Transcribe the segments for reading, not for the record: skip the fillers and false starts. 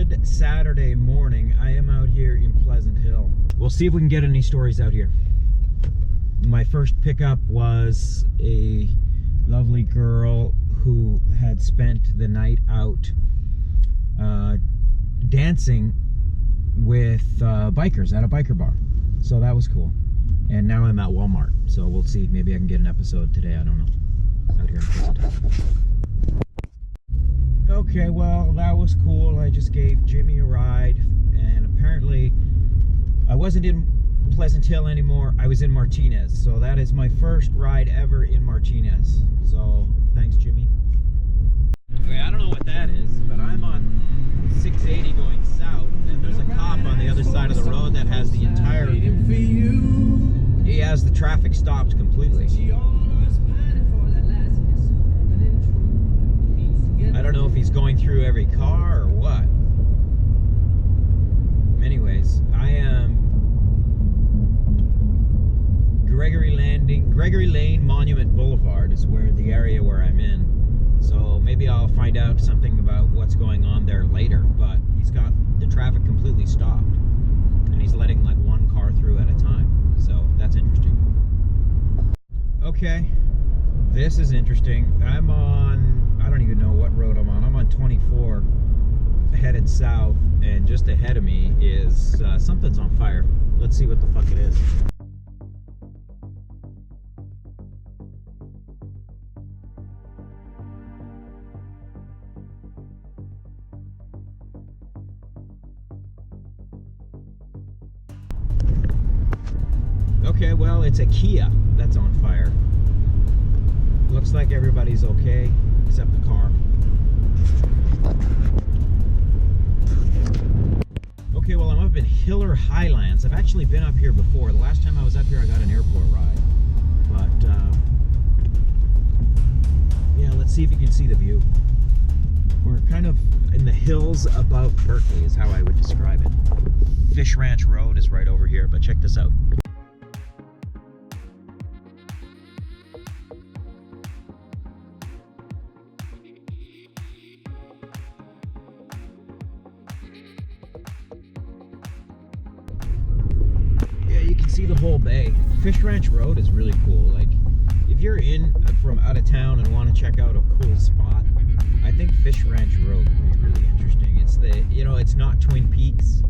Good Saturday morning. I am out here in Pleasant Hill. We'll see if we can get any stories out here. My first pickup was a lovely girl who had spent the night out dancing with bikers at a biker bar. So that was cool. And now I'm at Walmart. So we'll see. Maybe I can get an episode today. I don't know. Out here in Pleasant Hill. Okay, well, that was cool. I just gave Jimmy a ride, and apparently I wasn't in Pleasant Hill anymore. I was in Martinez, so that is my first ride ever in Martinez. So thanks, Jimmy. Okay, I don't know what that is, but I'm on 680 going south, and there's a cop on the other side of the road that has the entire... He has the traffic stopped completely. I don't know if he's going through every car or what. Anyways, I am Gregory Lane Monument Boulevard is where the area where I'm in. So maybe I'll find out something about what's going on there later. But he's got the traffic completely stopped, and he's letting like one car through at a time. So that's interesting. Okay, this is interesting. I'm on, I don't even know what road I'm on. I'm on 24 headed south, and just ahead of me is something's on fire. Let's see what the fuck it is. Okay, well, it's a Kia that's on fire. Looks like everybody's okay, except the car. Okay, well, I'm up in Hiller Highlands. I've actually been up here before. The last time I was up here, I got an airport ride. But, yeah, let's see if you can see the view. We're kind of in the hills above Berkeley is how I would describe it. Fish Ranch Road is right over here, but check this out. See the whole bay. Fish Ranch Road is really cool. Like, if you're in from out of town and want to check out a cool spot, I think Fish Ranch Road would be really interesting. It's the, you know, it's not Twin Peaks,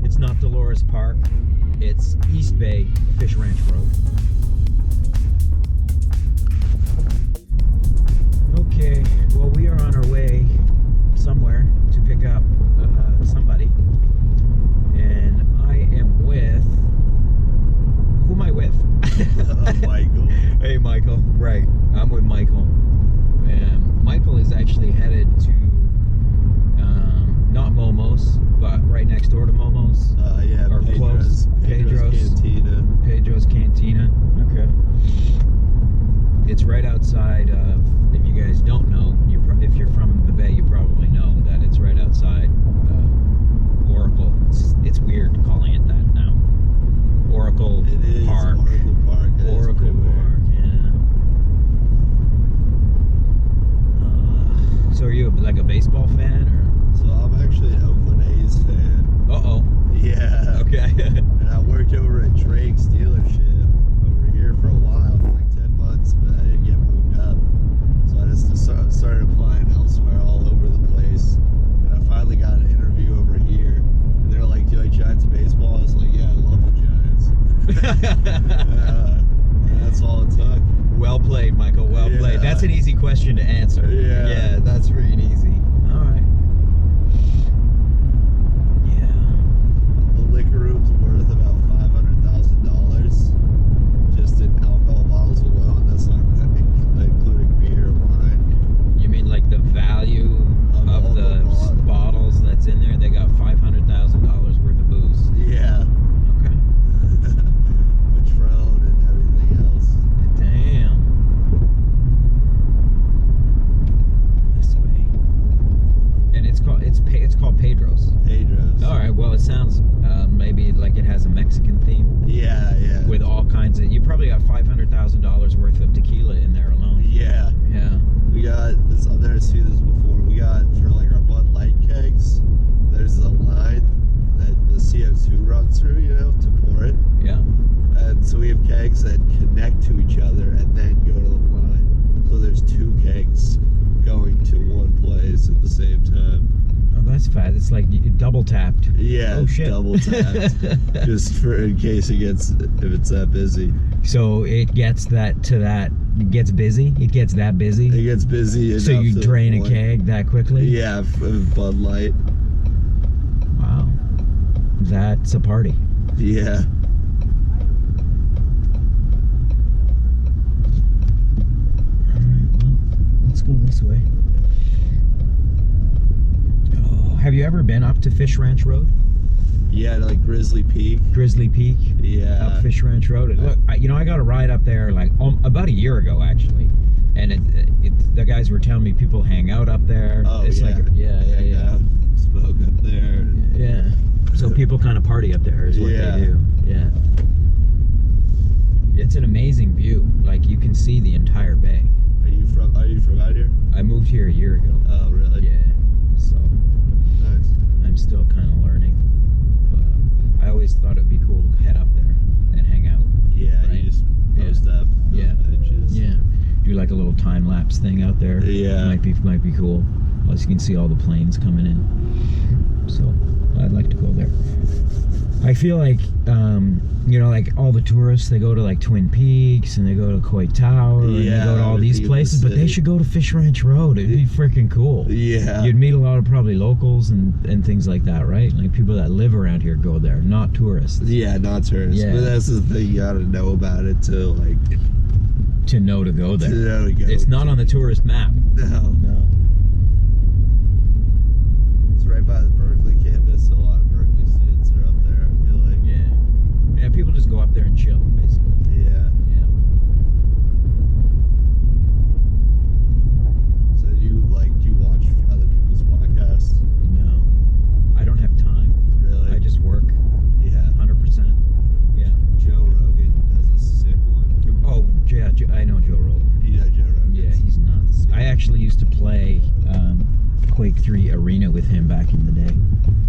it's not Dolores Park, it's East Bay, Fish Ranch Road. Okay, well, we are on our way somewhere to pick up somebody, and I am with... Who am I with? Michael. Hey, Michael. Right. I'm with Michael. And Michael is actually headed to not Momo's, but right next door to Momo's. Yeah, or close. Pedro's Cantina. Pedro's Cantina. Okay. It's right outside of, if you guys don't know, if you're from the Bay, you probably know that it's right outside Oracle. It's weird calling it that now. Oracle It is Park. Oracle Park. Oracle Park, yeah. So are you like a baseball fan, or? So I'm actually an Oakland A's fan. Uh-oh. Yeah. Okay. And I worked over at Drake's dealership over here for a while, for like 10 months, but I didn't get moved up. So I just started applying elsewhere all over the place. And I finally got an interview over here. And they're like, do you like Giants baseball? I was like, yeah, I love the Giants. That's all it took. Well played, Michael. Well played. Yeah. That's an easy question to answer. Yeah. Yeah, that's pretty easy. All right. Yeah. The liquor room's worth about $500,000 just in alcohol bottles alone. That's not including beer or wine. You mean like the value of the bottles that's in there? They got $500,000 worth of booze. Yeah. Okay. Patron and everything else. Damn. This way. And it's called Pedro's. Pedro's. All right. Well, it sounds maybe like it has a Mexican theme. Yeah, yeah. With all kinds of, you probably got $500,000 worth of tequila in there alone. Yeah. Yeah. We got this. I've never seen this before. We got for like our Bud Light kegs. kegs that connect to each other and then go to the line. So there's 2 kegs going to one place at the same time. Oh, that's fat. It's like double tapped. Yeah, oh, shit. double tapped. Just for in case if it's that busy. So it gets it gets busy? It gets that busy? It gets busy. So you drain a keg that quickly? Yeah, Bud Light. Wow. That's a party. Yeah. Let's go this way. Oh, have you ever been up to Fish Ranch Road? Yeah, like Grizzly Peak. Grizzly Peak? Yeah. Up Fish Ranch Road. And look, I got a ride up there like about a year ago, actually. And the guys were telling me people hang out up there. Oh, it's yeah. like, yeah. Smoke up there. Yeah. So people kind of party up there is what they do. Yeah. It's an amazing view. Like you can see the entire bay. Are you from out here? I moved here a year ago. Oh, really? Yeah. So Nice. I'm still kind of learning. But I always thought it'd be cool to head up there and hang out. Yeah, Right. you just post up. Yeah. Edges. Yeah. Do like a little time lapse thing out there. Yeah. Might be cool. Plus you can see all the planes coming in. So I'd like to go there. I feel like like all the tourists, they go to like Twin Peaks and they go to Coit Tower and they go to all these places, but they should go to Fish Ranch Road. It'd be freaking cool. Yeah. You'd meet a lot of probably locals and things like that, right? Like people that live around here go there, not tourists. Yeah, not tourists. Yeah. But that's the thing, you gotta know about it to know to go there. To know to go. It's not on the tourist map. No. No. It's right by the Berkeley campus. A lot of Berkeley students are up there, I feel like. Yeah. Yeah, people just go up there and chill, basically. Yeah. Yeah. So do you watch other people's podcasts? No. I don't have time. Really? I just work. Yeah. 100%. Yeah. Joe Rogan does a sick one. Oh, yeah, I know Joe Rogan. You know Joe Rogan? Yeah, he's nuts. I actually used to play Quake 3 Arena with him back in the day.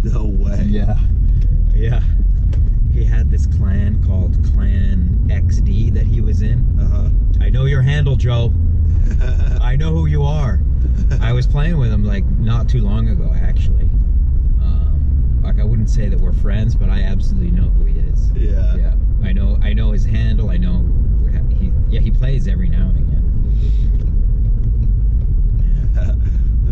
No way. Yeah. He had this clan called Clan XD that he was in. Uh-huh. I know your handle, Joe. I know who you are. I was playing with him like not too long ago, actually. Like I wouldn't say that we're friends, but I absolutely know who he is. Yeah. Yeah. I know his handle. I know he plays every now and again.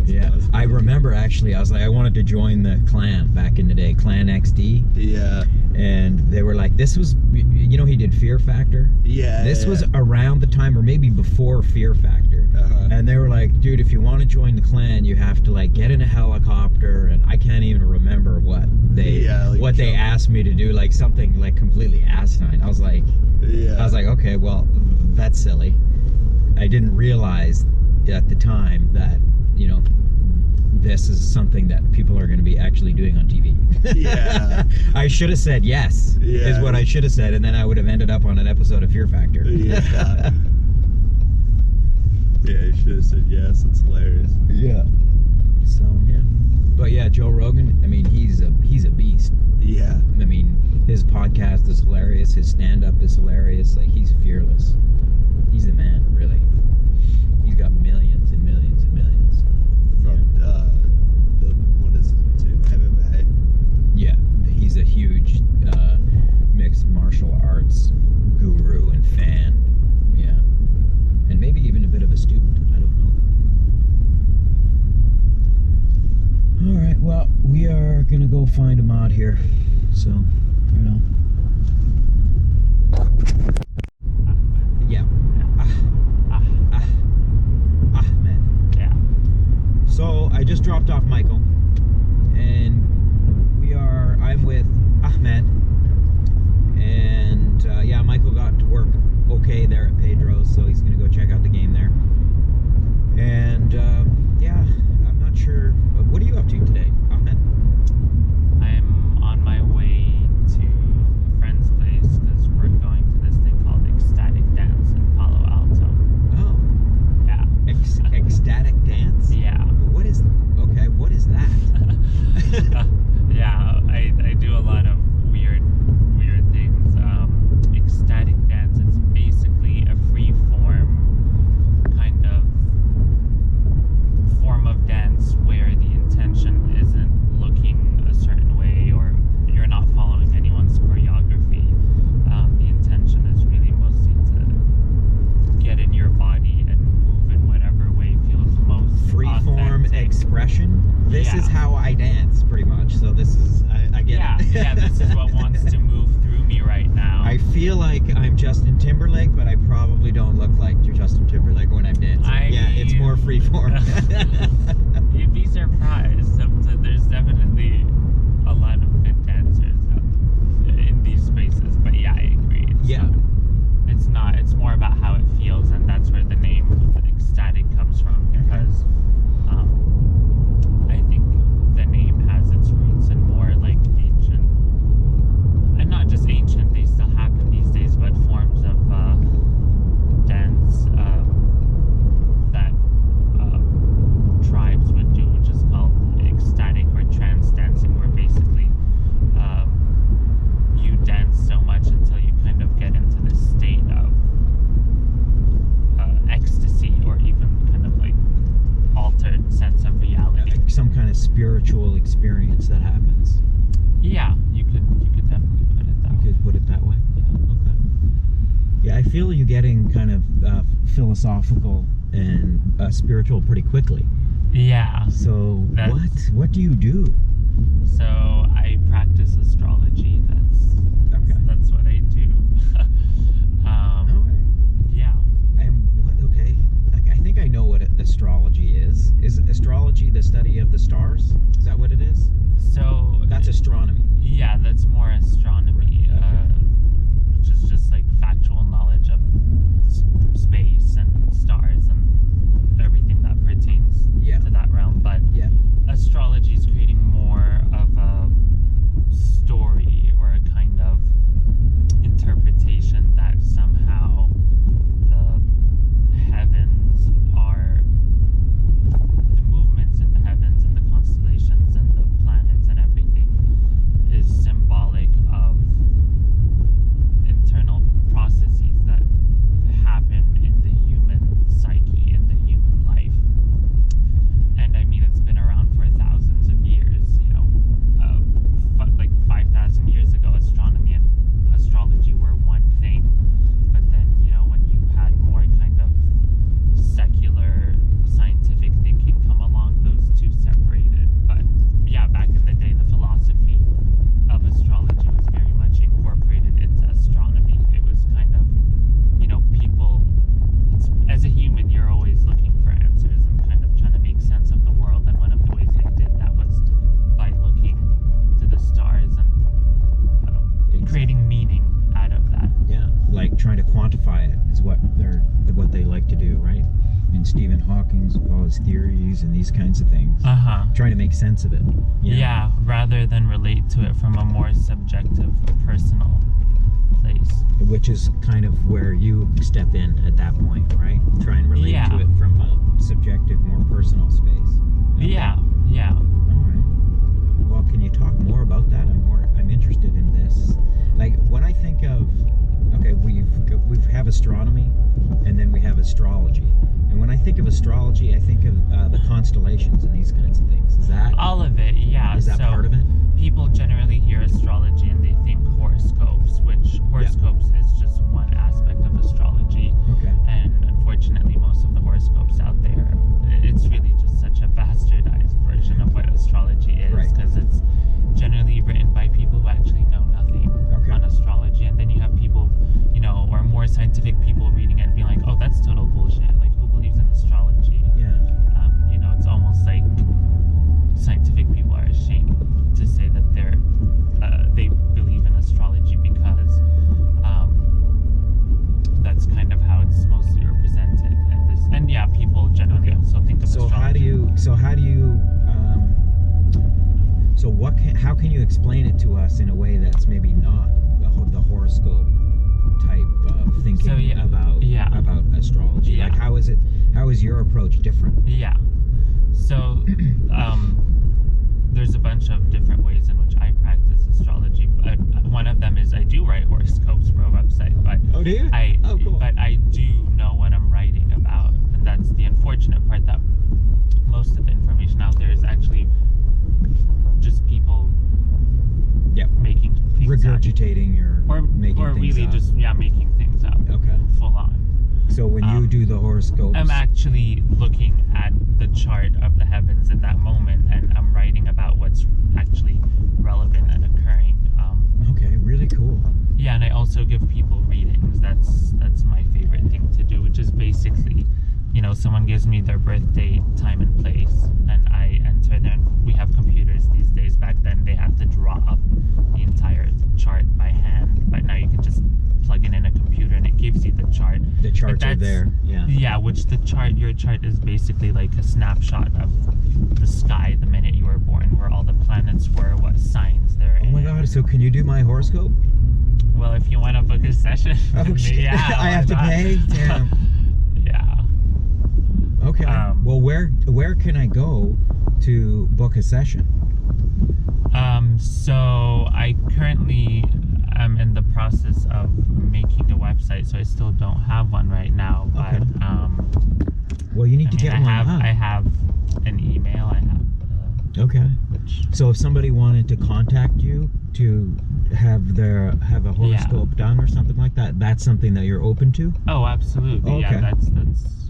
Yeah. Awesome. I remember actually I was like I wanted to join the clan back in the day, Clan XD. Yeah. And they were like, this was he did Fear Factor. Yeah. This was around the time or maybe before Fear Factor. Uh-huh. And they were like, dude, if you want to join the clan, you have to like get in a helicopter, and I can't even remember what they asked me to do, like something like completely asinine. I was like, okay, well, that's silly. I didn't realize at the time that, this is something that people are going to be actually doing on TV. Yeah. I should have said yes, is what I should have said, and then I would have ended up on an episode of Fear Factor. Yeah. Yeah, you should have said yes. It's hilarious. Yeah. So, yeah. But yeah, Joe Rogan, I mean, he's a beast. Yeah. I mean, his podcast is hilarious. His stand-up is hilarious. Like, he's fearless. He's the man, really. He's got millions and millions and millions. From, what is it, to MMA? Yeah, he's a huge mixed martial arts guru and fan. Yeah. And maybe even a bit of a student. I don't know. All right, well, we are going to go find Ahmed here. So, right on. Yeah. Ahmed. Yeah. So, I just dropped off Michael. And I'm with Ahmed. And, yeah, Michael got to work okay there at Pedro's, so he's going to go check out the game there. And, yeah, I'm not sure. What are you up to today, Ahmed? I'm on my way to a friend's place because we're going to this thing called Ecstatic Dance in Palo Alto. Oh. Yeah. Ecstatic dance? Yeah. What is that? this is how I dance, pretty much. So this is, I get it. Yeah, this is what wants to move through me right now. I feel like I'm Justin Timberlake, but I probably don't look like Justin Timberlake when I'm dancing. Yeah, it's more freeform. You'd be surprised. There's definitely a lot of good dancers in these spaces. But yeah, I agree. It's more about how it feels, and that's where the name ecstatic comes from, because I think the name has its roots in more like ancient, and not just ancient, they still happen these days, but forms of dance that tribes would do, which is called ecstatic or trance dancing, where basically you dance so much until you kind of get into this state of ecstasy, or even kind of like altered sense of reality. Like some kind of spiritual experience that happens. Yeah, you could definitely put it that way. You could put it that way? Yeah. Okay. Yeah, I feel you getting kind of philosophical and spiritual pretty quickly. Yeah. So what do you do? So I practice astrology. That's what I do. All right. Yeah. Okay. I think I know what astrology is. Is astrology the study of the stars? Is that what it is? So That's astronomy. Yeah, that's more astronomy, which is just like factual knowledge of space and stars and everything that pertains to that realm. But astrology is creating more of a story, or a kind of interpretation that somehow the heavens are, the movements in the heavens and the constellations and the planets and everything is symbolic of internal processes that happen in the human psyche, in the human life. And I mean, it's been around for thousands of years, you know. Like 5,000 years ago, astronomy and astrology were one thing. But then, you know, when you had more kind of secular scientific thinking come along, those two separated. But yeah, back in the day, the philosophy of astrology was very much incorporated into astronomy. It was kind of, you know, people, as a human, you're always looking for answers and kind of trying to make sense of the world. And one of the ways they did that was by looking to the stars and creating meaning out of that. Yeah, like trying to quantify it is what they like to do, right? And Stephen Hawking's with all his theories and these kinds of things. Trying to make sense of it. Yeah, rather than relate to it from a more subjective, personal place. Which is kind of where you step in at that point, right? Try and relate to it from a subjective, more personal space. Okay. Yeah. All right. Well, can you talk more about that? I'm interested in this. Like when I think of, okay, we have astronomy, and then we have astrology. And when I think of astrology, I think of the constellations and these kinds of things. Is that all of it? Yeah. Is that part of it? People generally hear astrology and they think horoscopes, which horoscopes is just one aspect of astrology. Okay. And unfortunately, most of the horoscopes out there, it's really just such a bastardized version of what astrology is, because it's generally written by people who actually know nothing on astrology. And then you have people, you know, or more scientific people reading it and being like, oh, that's total bullshit. Like, who believes in astrology? Yeah. You know, it's almost like scientific people are ashamed to say that they believe in astrology, because that's kind of how it's mostly represented. And yeah, people generally also think of astrology. How can you explain it to us in a way that's maybe not the horoscope type of thinking about astrology? Yeah. Like how is your approach different? Yeah. So there's a bunch of different ways in which I practice astrology. One of them is I do write horoscopes for a website, but oh, do you? Cool. But I do know what I'm writing about, and that's the unfortunate part, that most of the information out there is actually just people making things regurgitating up. or making or things really up. just making things up. Okay. Full on. So when you do the horoscopes, I'm actually looking at the chart of the heavens in that moment, and I'm also give people readings. That's my favorite thing to do, which is basically, someone gives me their birth date, time and place, and I enter there. We have computers these days. Back then they had to draw up the entire chart by hand, but now you can just plug it in a computer and it gives you the chart. The charts are there. Yeah, which your chart is basically like a snapshot of the sky the minute you were born, where all the planets were, what signs they're in. Oh my god, so can you do my horoscope? Well, if you want to book a session, Oh shit, yeah, I have to pay? Damn. Yeah. Okay. Well, where can I go to book a session? So I currently am in the process of making a website, so I still don't have one right now. But Okay. Well, you need to get one. I have an email. I have. Okay. Which, So if somebody wanted to contact you to have a horoscope done or something like that, that's something that you're open to? oh, absolutely. Okay. Yeah, that's.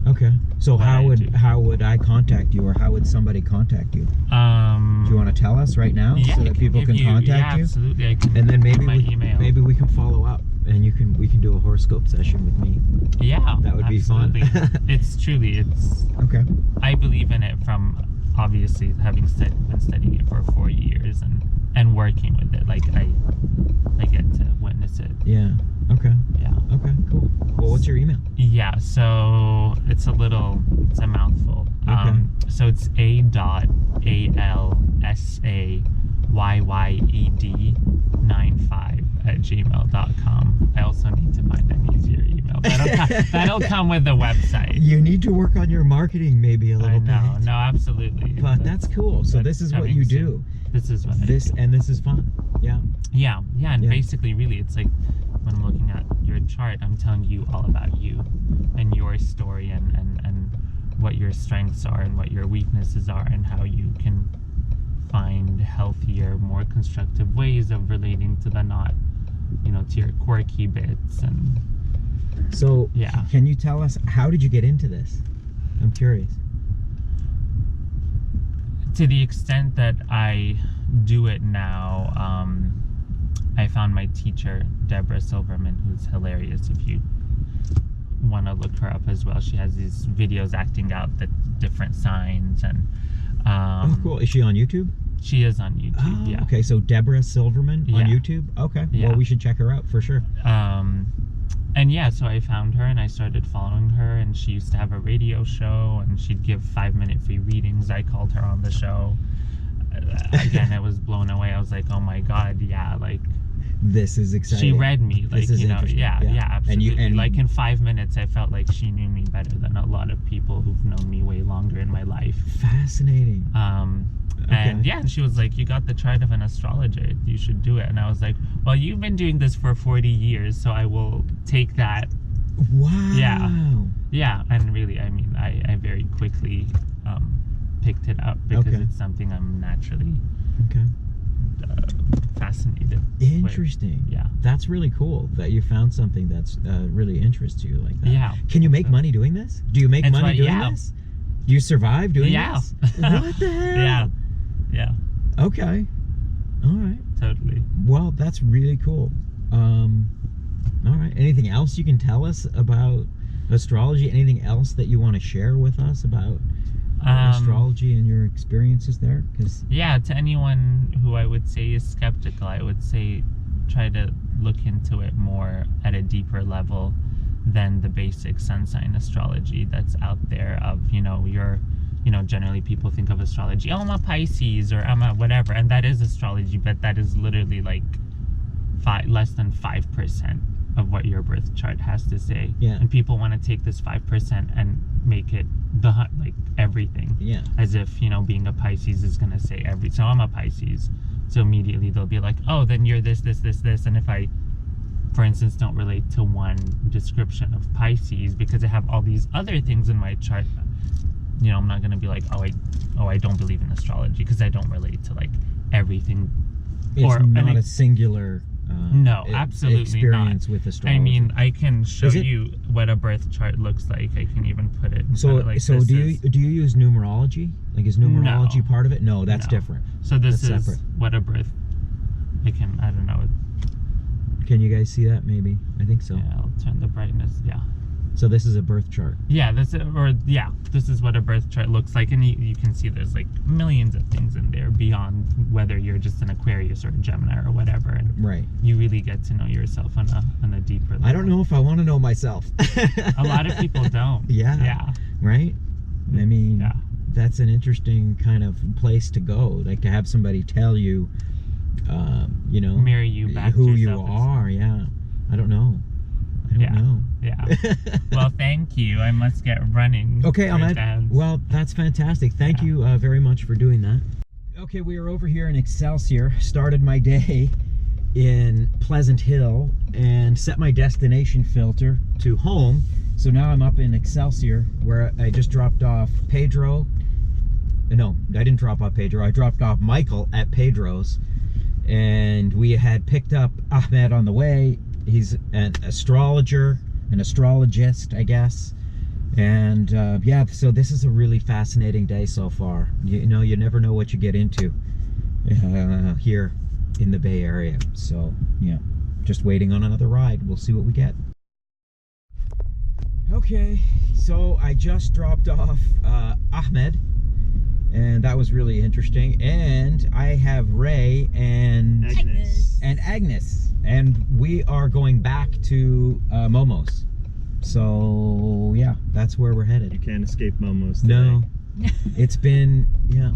Okay. So what I do. how would I contact you, or how would somebody contact you? Do you want to tell us right now Yeah, so I that people give can contact you? Absolutely. I can. And then give my email. maybe we can follow up, and we can do a horoscope session with me. Yeah, That would be fun. absolutely. It's. Okay. I believe in it from obviously having been studying it for 4 years and working with it. Like I get to witness it. Yeah. Okay. Yeah. Okay. Cool. Well, what's your email? Yeah. So it's a mouthful. Okay. So it's ALSAYYED95@gmail.com. I also need to find an easier email. That'll come with the website. You need to work on your marketing maybe a little I know. bit. No, absolutely. But that's cool. So this is what you do. This is what I do. This is fun. Yeah. Yeah, and Yeah. basically, really, it's like when I'm looking at your chart, I'm telling you all about you and your story and what your strengths are and what your weaknesses are and how you can find healthier, more constructive ways of relating to the not, to your quirky bits. And So Yeah. can you tell us, how did you get into this? I'm curious. to the extent that I do it now, I found my teacher, Deborah Silverman, who's hilarious. If you want to look her up as well, she has these videos acting out the different signs and. Oh, cool. Is she on YouTube? She is on YouTube. Oh, yeah. okay. So Deborah Silverman on Yeah. YouTube. Okay. Yeah. Well, we should check her out for sure. And yeah, so I found her and I started following her, and she used to have a radio show and she'd give 5-minute free readings. I called her on the show. Again, I was blown away. I was like, oh my God, yeah, like. This is exciting. She read me, like, This is interesting. yeah, absolutely. And like in 5 minutes, I felt like she knew me better than a lot of people who've known me way longer in my life. Fascinating. And yeah, and she was like, you got the chart of an astrologer, you should do it. And I was like, well, you've been doing this for 40 years, so I will take that. Wow. Yeah, and really, I mean, I very quickly picked it up because Okay. it's something I'm naturally Okay. fascinated Interesting. with. Yeah. That's really cool that you found something that's really interests you like that. Yeah. Can you make money doing this? Do you make That's money why- doing yeah. this? Do you survive doing Yeah. this? What the hell? Yeah, Okay. All right. totally. Well, that's really cool. All right. Anything else you can tell us about astrology? Anything else that you want to share with us about astrology and your experiences there? Because Yeah, to anyone who I would say is skeptical, I would say try to look into it more at a deeper level than the basic sun sign astrology that's out there of, generally people think of astrology, oh, I'm a Pisces or I'm a whatever, and that is astrology, but that is literally like less than 5% of what your birth chart has to say. Yeah. And people want to take this 5% and make it everything. yeah. As if, being a Pisces is going to say so I'm a Pisces. So immediately they'll be like, oh, then you're this. And if I, for instance, don't relate to one description of Pisces because I have all these other things in my chart, I'm not going to be like, I don't believe in astrology because I don't relate to like everything. It's not a singular No, absolutely experience not. with astrology. I mean, I can show Is it- you what a birth chart looks like. I can even put it. So, like so this do is- you use numerology? Like, is numerology No. part of it? No, that's No. different. So this That's is separate. what a birth. I don't know. Can you guys see that? Maybe. I think so. Yeah, I'll turn the brightness. Yeah. So this is a birth chart. Yeah, this is what a birth chart looks like, and you can see there's like millions of things in there beyond whether you're just an Aquarius or a Gemini or whatever, and Right. you really get to know yourself on a deeper level. I don't know if I want to know myself. A lot of people don't. Yeah. Yeah. Right? I mean, Yeah. that's an interesting kind of place to go. Like to have somebody tell you, you know, Mirror you back who to you yourself. are. Yeah. I don't know. I don't Yeah. know. Yeah. Well, thank you. I must get running. Okay, for Ahmed. dance. Well, that's fantastic. Thank you very much for doing that. Okay, we are over here in Excelsior. Started my day in Pleasant Hill and set my destination filter to home. So now I'm up in Excelsior where I just dropped off Pedro. No, I didn't drop off Pedro. I dropped off Michael at Pedro's. And we had picked up Ahmed on the way. He's an astrologer, an astrologist, I guess. And yeah, so this is a really fascinating day so far. You know, you never know what you get into here in the Bay Area. So yeah, just waiting on another ride. We'll see what we get. Okay, so I just dropped off Ahmed, and that was really interesting. And I have Ray and Agnus, and we are going back to Momo's. So yeah, that's where we're headed. You can't escape Momo's today. No, it's been, yeah.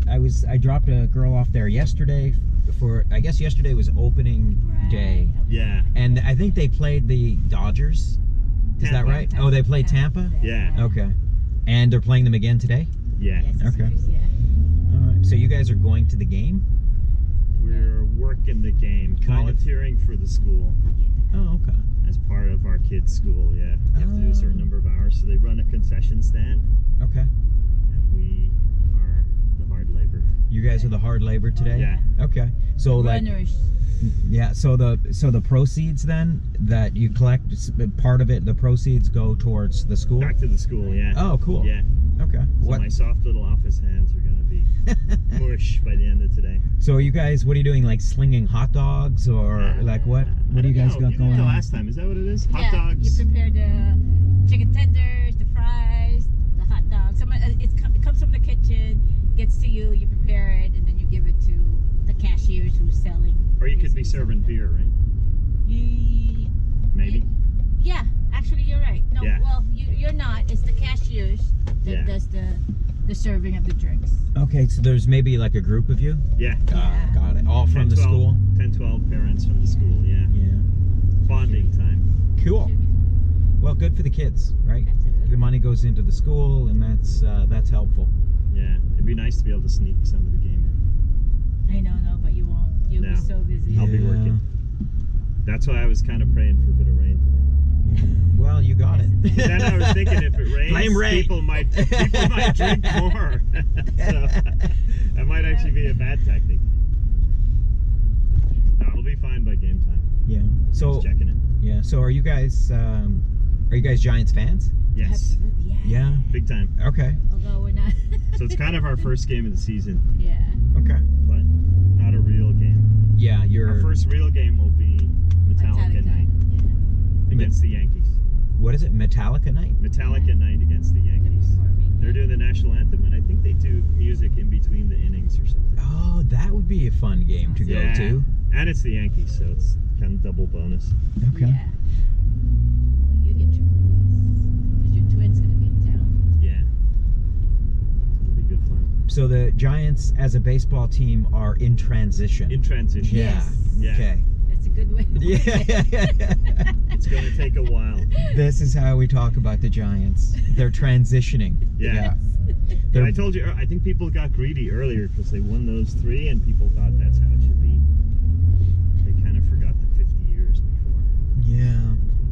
I dropped a girl off there yesterday for, I guess yesterday was opening day, Yeah. and I think they played the Dodgers. Is that Tampa. right? Oh, they played Tampa? Yeah. Okay. And they're playing them again today? Yeah. Okay. All right. So you guys are going to the game? We're working the game, Kind of. volunteering for the school Oh, okay. as part of our kids' school. Yeah. You have to do a certain number of hours, so they run a concession stand, Okay. and we are the hard labor. You guys are the hard labor today? Yeah. Okay. So like, Runners. yeah, so the proceeds then that you collect, part of it, the proceeds go towards the school? Back to the school. Yeah. Oh, cool. Yeah. Okay. So What? my soft little office hands are gonna be mush by the end of today. So are you guys, what are you doing, like slinging hot dogs or like what? What do you guys got you going did it on? last time. Is that what it is? Hot Yeah, dogs. you prepare the chicken tenders, the fries, the hot dogs. It comes from the kitchen, gets to you, you prepare it, and then you give it to the cashiers who's selling. Or you could be basically serving something. beer, right? Maybe. Yeah, actually you're right. No, Yeah. well, you're not. It's the cashiers that Yeah. does the serving of the drinks. Okay, so there's maybe like a group of you? Yeah. Yeah. Got it. All from 10, the 12, school? 10, 12 parents from the school, yeah. Yeah. Bonding time. Cool. Well, good for the kids, right? Absolutely. The money goes into the school, and that's helpful. Yeah. It'd be nice to be able to sneak some of the game in. I know, but you won't. You'll No. be so busy. I'll be Yeah. working. That's why I was kind of praying for a bit of rain today. Well, you got it. But then I was thinking if it rains, Blame rain. people might drink more. So that might actually be a bad tactic. No, it'll be fine by game time. Yeah. So Just checking it. yeah. So are you guys Giants fans? Yes. Absolutely, yeah. Yeah. Big time. Okay. Although we're not. So it's kind of our first game of the season, Yeah. Okay. but not a real game. Yeah, you're. Our first real game will be Metallica night Yeah. against the Yankees. What is it? Metallica night? Metallica night against the Yankees. Performing. They're doing the national anthem, and I think they do music in between the innings or something. Oh, that would be a fun game to go Yeah. to. And it's the Yankees, so it's kind of double bonus. Okay. Yeah. Well, you get your because your twin's gonna be in town. Yeah. It'll be good fun. So the Giants as a baseball team are in transition. In transition. Yeah. Yes. Yeah. Okay. That's a good way. To Yeah. It's going to take a while. This is how we talk about the Giants. They're transitioning. Yeah. But They're- I told you, I think people got greedy earlier because they won those 3 and people thought that's how it should be. They kind of forgot the 50 years before. Yeah.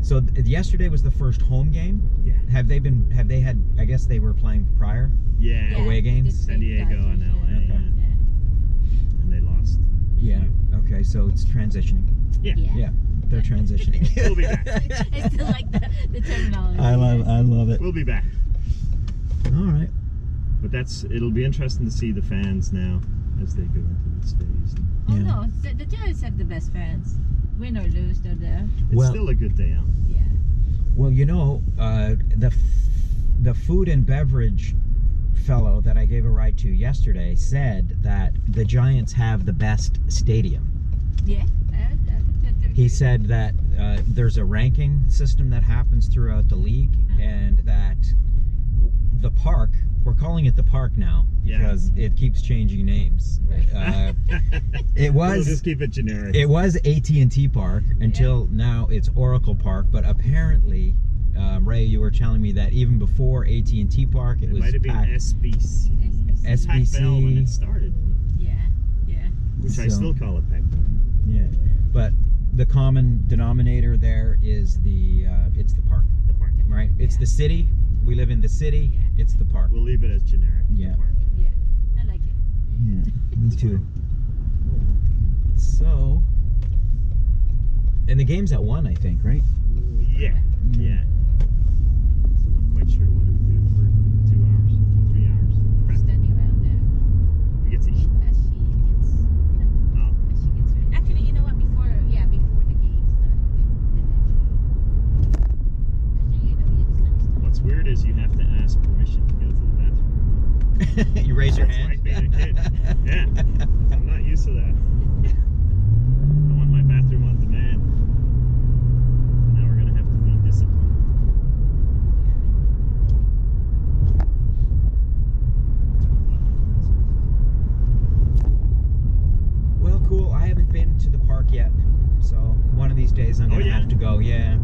So yesterday was the first home game. Yeah. Have they had, I guess they were playing prior? Yeah. Yeah, Away they games? did San Diego Dodgers, and LA. yeah. Okay. Yeah. And they lost. Yeah. Okay, so it's transitioning. Yeah. Yeah. They're transitioning. We'll be back. I still like the terminology. I love it. We'll be back. All right. But it'll be interesting to see the fans now. as they go into this phase. Oh Yeah. no, the Giants have the best fans. Win or lose, they're there. It's Well- still a good day out. Yeah. Well, you know, the food and beverage fellow that I gave a ride to yesterday said that the Giants have the best stadium. Yeah. He said that there's a ranking system that happens throughout the league, and that the park, we're calling it the park now Yeah. because it keeps changing names. It We'll was just keep it generic. it was AT&T Park until now it's Oracle Park, but apparently, Ray, you were telling me that even before AT&T Park, it was might have been packed. SBC. Pac Bell when it started, Yeah. Yeah. which I So- still call it Pac Bell. Yeah, but the common denominator there is it's the park, The park. right? It's the city. We live in the city. Yeah. It's the park. We'll leave it as generic. the Yeah. park. Yeah. I like it. Yeah, me too. So, and the game's at 1, I think, right? Yeah. Yeah. So I'm not quite sure what do we do for 2 hours, 3 hours. Prep. Standing around there We get to eat. as she gets Oh. as she gets ready. Actually, you know what? Before the game started, because you just like What's weird is you have to ask permission to go to the bathroom. You raise your That's hand. like being a kid. Yeah. I'm not used to that. I want my bathroom on demand. So now we're gonna have to be disciplined. Well, cool. I haven't been to the park yet, so one of these days I'm Oh, gonna yeah? have to go. Yeah.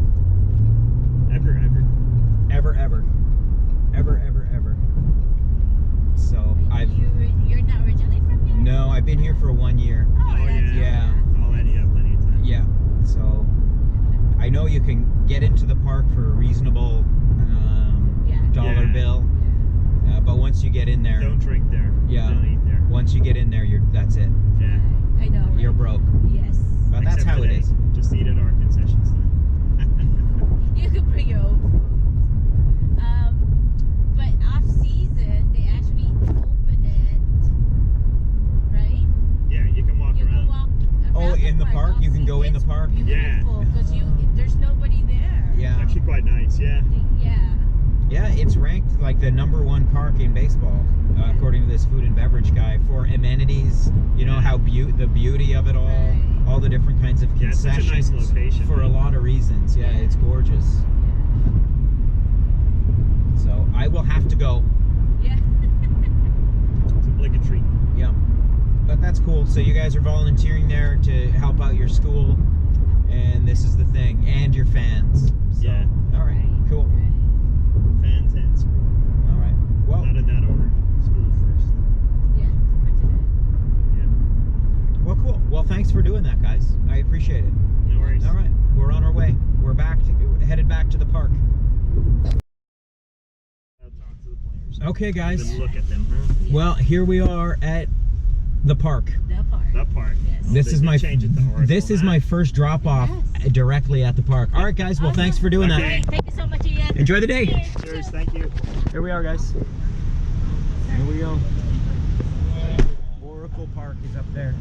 Ever. Ever. So You're not originally from here? no, I've been here for 1 year. Oh, Oh, that's yeah. Already have plenty of time. Yeah. So I know you can get into the park for a reasonable Yeah. dollar Yeah. bill, but once you get in there, Don't drink there. Yeah. Don't eat there. once you get in there, that's it. Yeah. I know. Right? You're broke. Yes. But that's Except how it today. is. Just eat at our concession stand. You can bring your own food. But off season, they actually open it, right? Yeah, you can walk You around. can walk around Oh, in the park? off You can go in the season. park? It's beautiful because there's nobody there. It's Yeah. actually quite nice, yeah. Yeah. Yeah, it's ranked like the #1 park in baseball, according to this food and beverage guy, for amenities. You know how the beauty of it all the different kinds of Yeah, it's such a concessions nice location, for a man. lot of reasons. Yeah, it's gorgeous. So I will have to go. Yeah. It's obligatory. Yeah, but that's cool. So you guys are volunteering there to help out your school, and this is the thing, and your fans. So, Yeah. All right. Cool. Fans and school. All right. Well. Not in that order. School first. Yeah. Yeah. Well, cool. Well, thanks for doing that, guys. I appreciate it. No worries. All right, we're on our way. We're headed back to the park. I'll talk to the players. Okay, guys. Then look at them, huh? Well, here we are at the park. The park. That part. Yes. This They is did my change it to Oracle, this is huh? my first drop off Yes. directly at the park. All right, guys. Well, thanks for doing Okay. Thank you so much, Ian. that. Enjoy the day. Cheers, thank you. Here we are, guys. Here we go. Oracle Park is up there.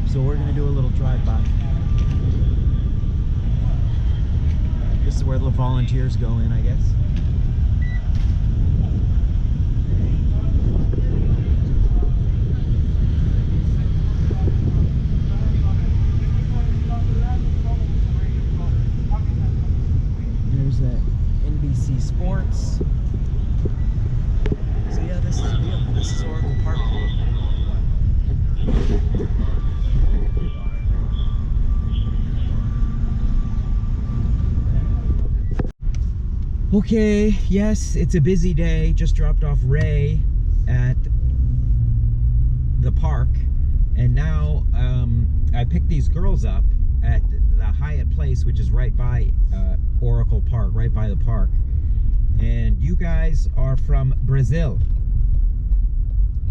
So we're gonna do a little drive-by. This is where the volunteers go in, I guess. There's that NBC Sports. So yeah, this is Oracle Park. Okay, yes, it's a busy day. Just dropped off Ray at the park, and now I picked these girls up at the Hyatt Place, which is right by Oracle Park, right by the park. And you guys are from Brazil.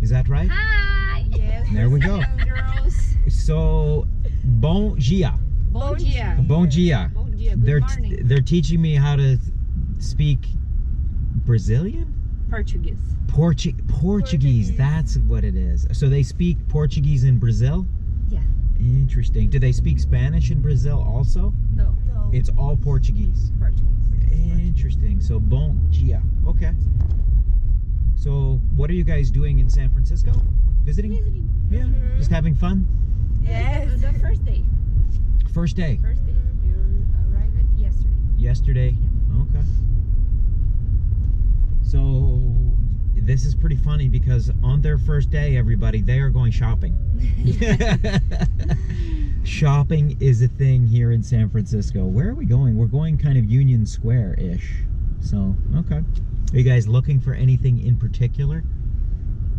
Is that right? Hi. Yes. There we go. Girls. So, bon dia. Bon dia. Bon dia. Bon dia. Good They're morning. they're teaching me how to speak Brazilian. Portuguese. Portuguese, that's what it is. So they speak Portuguese in Brazil? Yeah. Interesting. Do they speak Spanish in Brazil also? No. No. It's all Portuguese. Portuguese. Interesting. So bom dia. Okay. So what are you guys doing in San Francisco? Visiting? Yeah. Mhm. Just having fun? Yes. The first day. First day? First day. We arrived yesterday. Yesterday? Okay. So this is pretty funny because on their first day, everybody, they are going shopping. Shopping is a thing here in San Francisco. Where are we going? We're going kind of Union Square-ish. So, okay. Are you guys looking for anything in particular?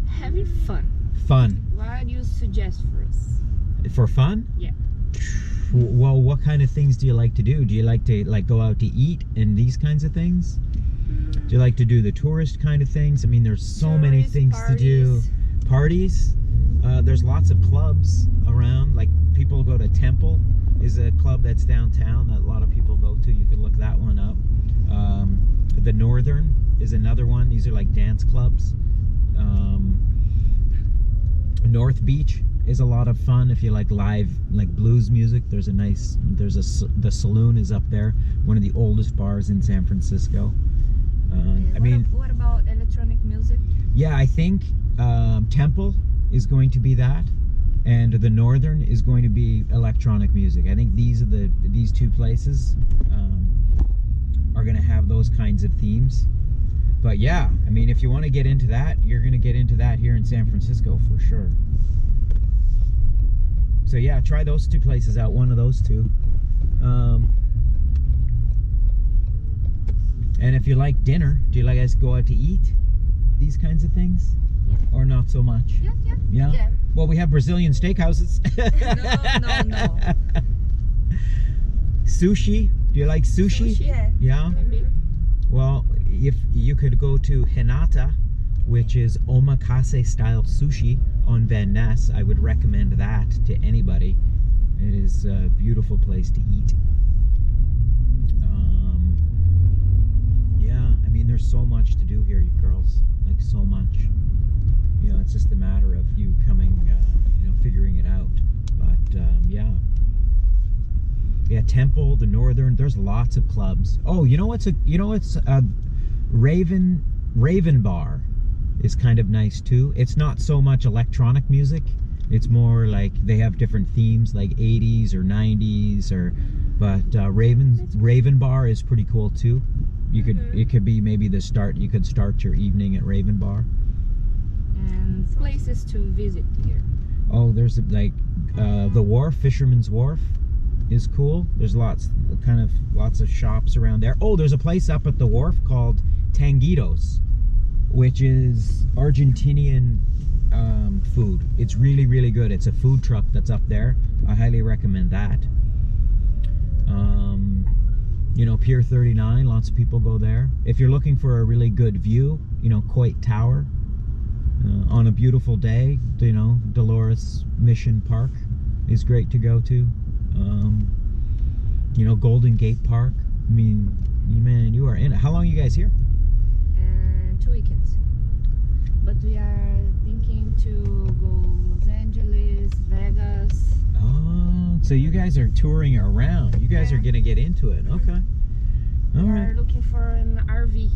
Having fun. Fun. What do you suggest for us? For fun? Yeah. Well, what kind of things do you like to do? Do you like to go out to eat and these kinds of things? Do you like to do the tourist kind of things? I mean, there's so many Tourist things to do. Parties? There's lots of clubs around. Like people go to Temple is a club that's downtown that a lot of people go to. You could look that one up. The Northern is another one. These are like dance clubs. North Beach is a lot of fun if you like live, like blues music. The Saloon is up there, one of the oldest bars in San Francisco. What about electronic music? Yeah, I think Temple is going to be that, and the Northern is going to be electronic music. I think these two places are going to have those kinds of themes. But yeah, I mean, if you want to get into that, you're going to get into that here in San Francisco for sure. So yeah, try those two places out, one of those two. And if you like dinner, do you guys go out to eat? These kinds of things? Yeah. Or not so much? Yeah. Yeah? Yeah. Well, we have Brazilian steakhouses. No. Sushi? Do you like sushi? Yeah. Yeah? Maybe. Well, if you could go to Hinata, which is omakase style sushi on Van Ness, I would recommend that to anybody. It is a beautiful place to eat. Yeah, I mean, there's so much to do here, you girls. Like, so much. You know, it's just a matter of you coming, figuring it out. But, yeah. Yeah, Temple, the Northern, there's lots of clubs. Oh, Raven Bar is kind of nice too. It's not so much electronic music. It's more like they have different themes, like 80s or 90s, but Raven Bar is pretty cool too. It could be maybe you could start your evening at Raven Bar. And places to visit here. Oh, there's the Wharf, Fisherman's Wharf is cool. There's lots of shops around there. Oh, there's a place up at the wharf called Tanguitos, which is Argentinian food. It's really, really good. It's a food truck that's up there. I highly recommend that. Pier 39, lots of people go there. If you're looking for a really good view, Coit Tower, on a beautiful day, Dolores Mission Park is great to go to. Golden Gate Park. I mean, man, you are in it. How long are you guys here? 2 weekends. But we are thinking to go Los Angeles, Vegas. Oh, so you guys are touring around. You guys are gonna get into it. Okay. All We right. are looking for an RV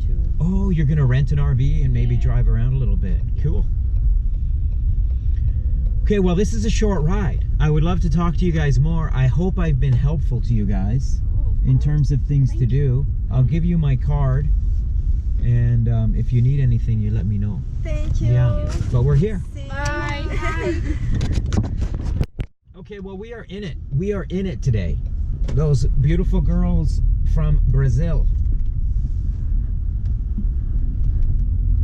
too. Oh, you're gonna rent an RV and maybe Yeah. drive around a little bit. Cool. Okay, well, this is a short ride. I would love to talk to you guys more. I hope I've been helpful to you guys in terms of things to do. I'll give you my card, and if you need anything, you let me know. Thank you. Yeah, but we're here. See you. Bye. Okay, well, we are in it. We are in it today. Those beautiful girls from Brazil.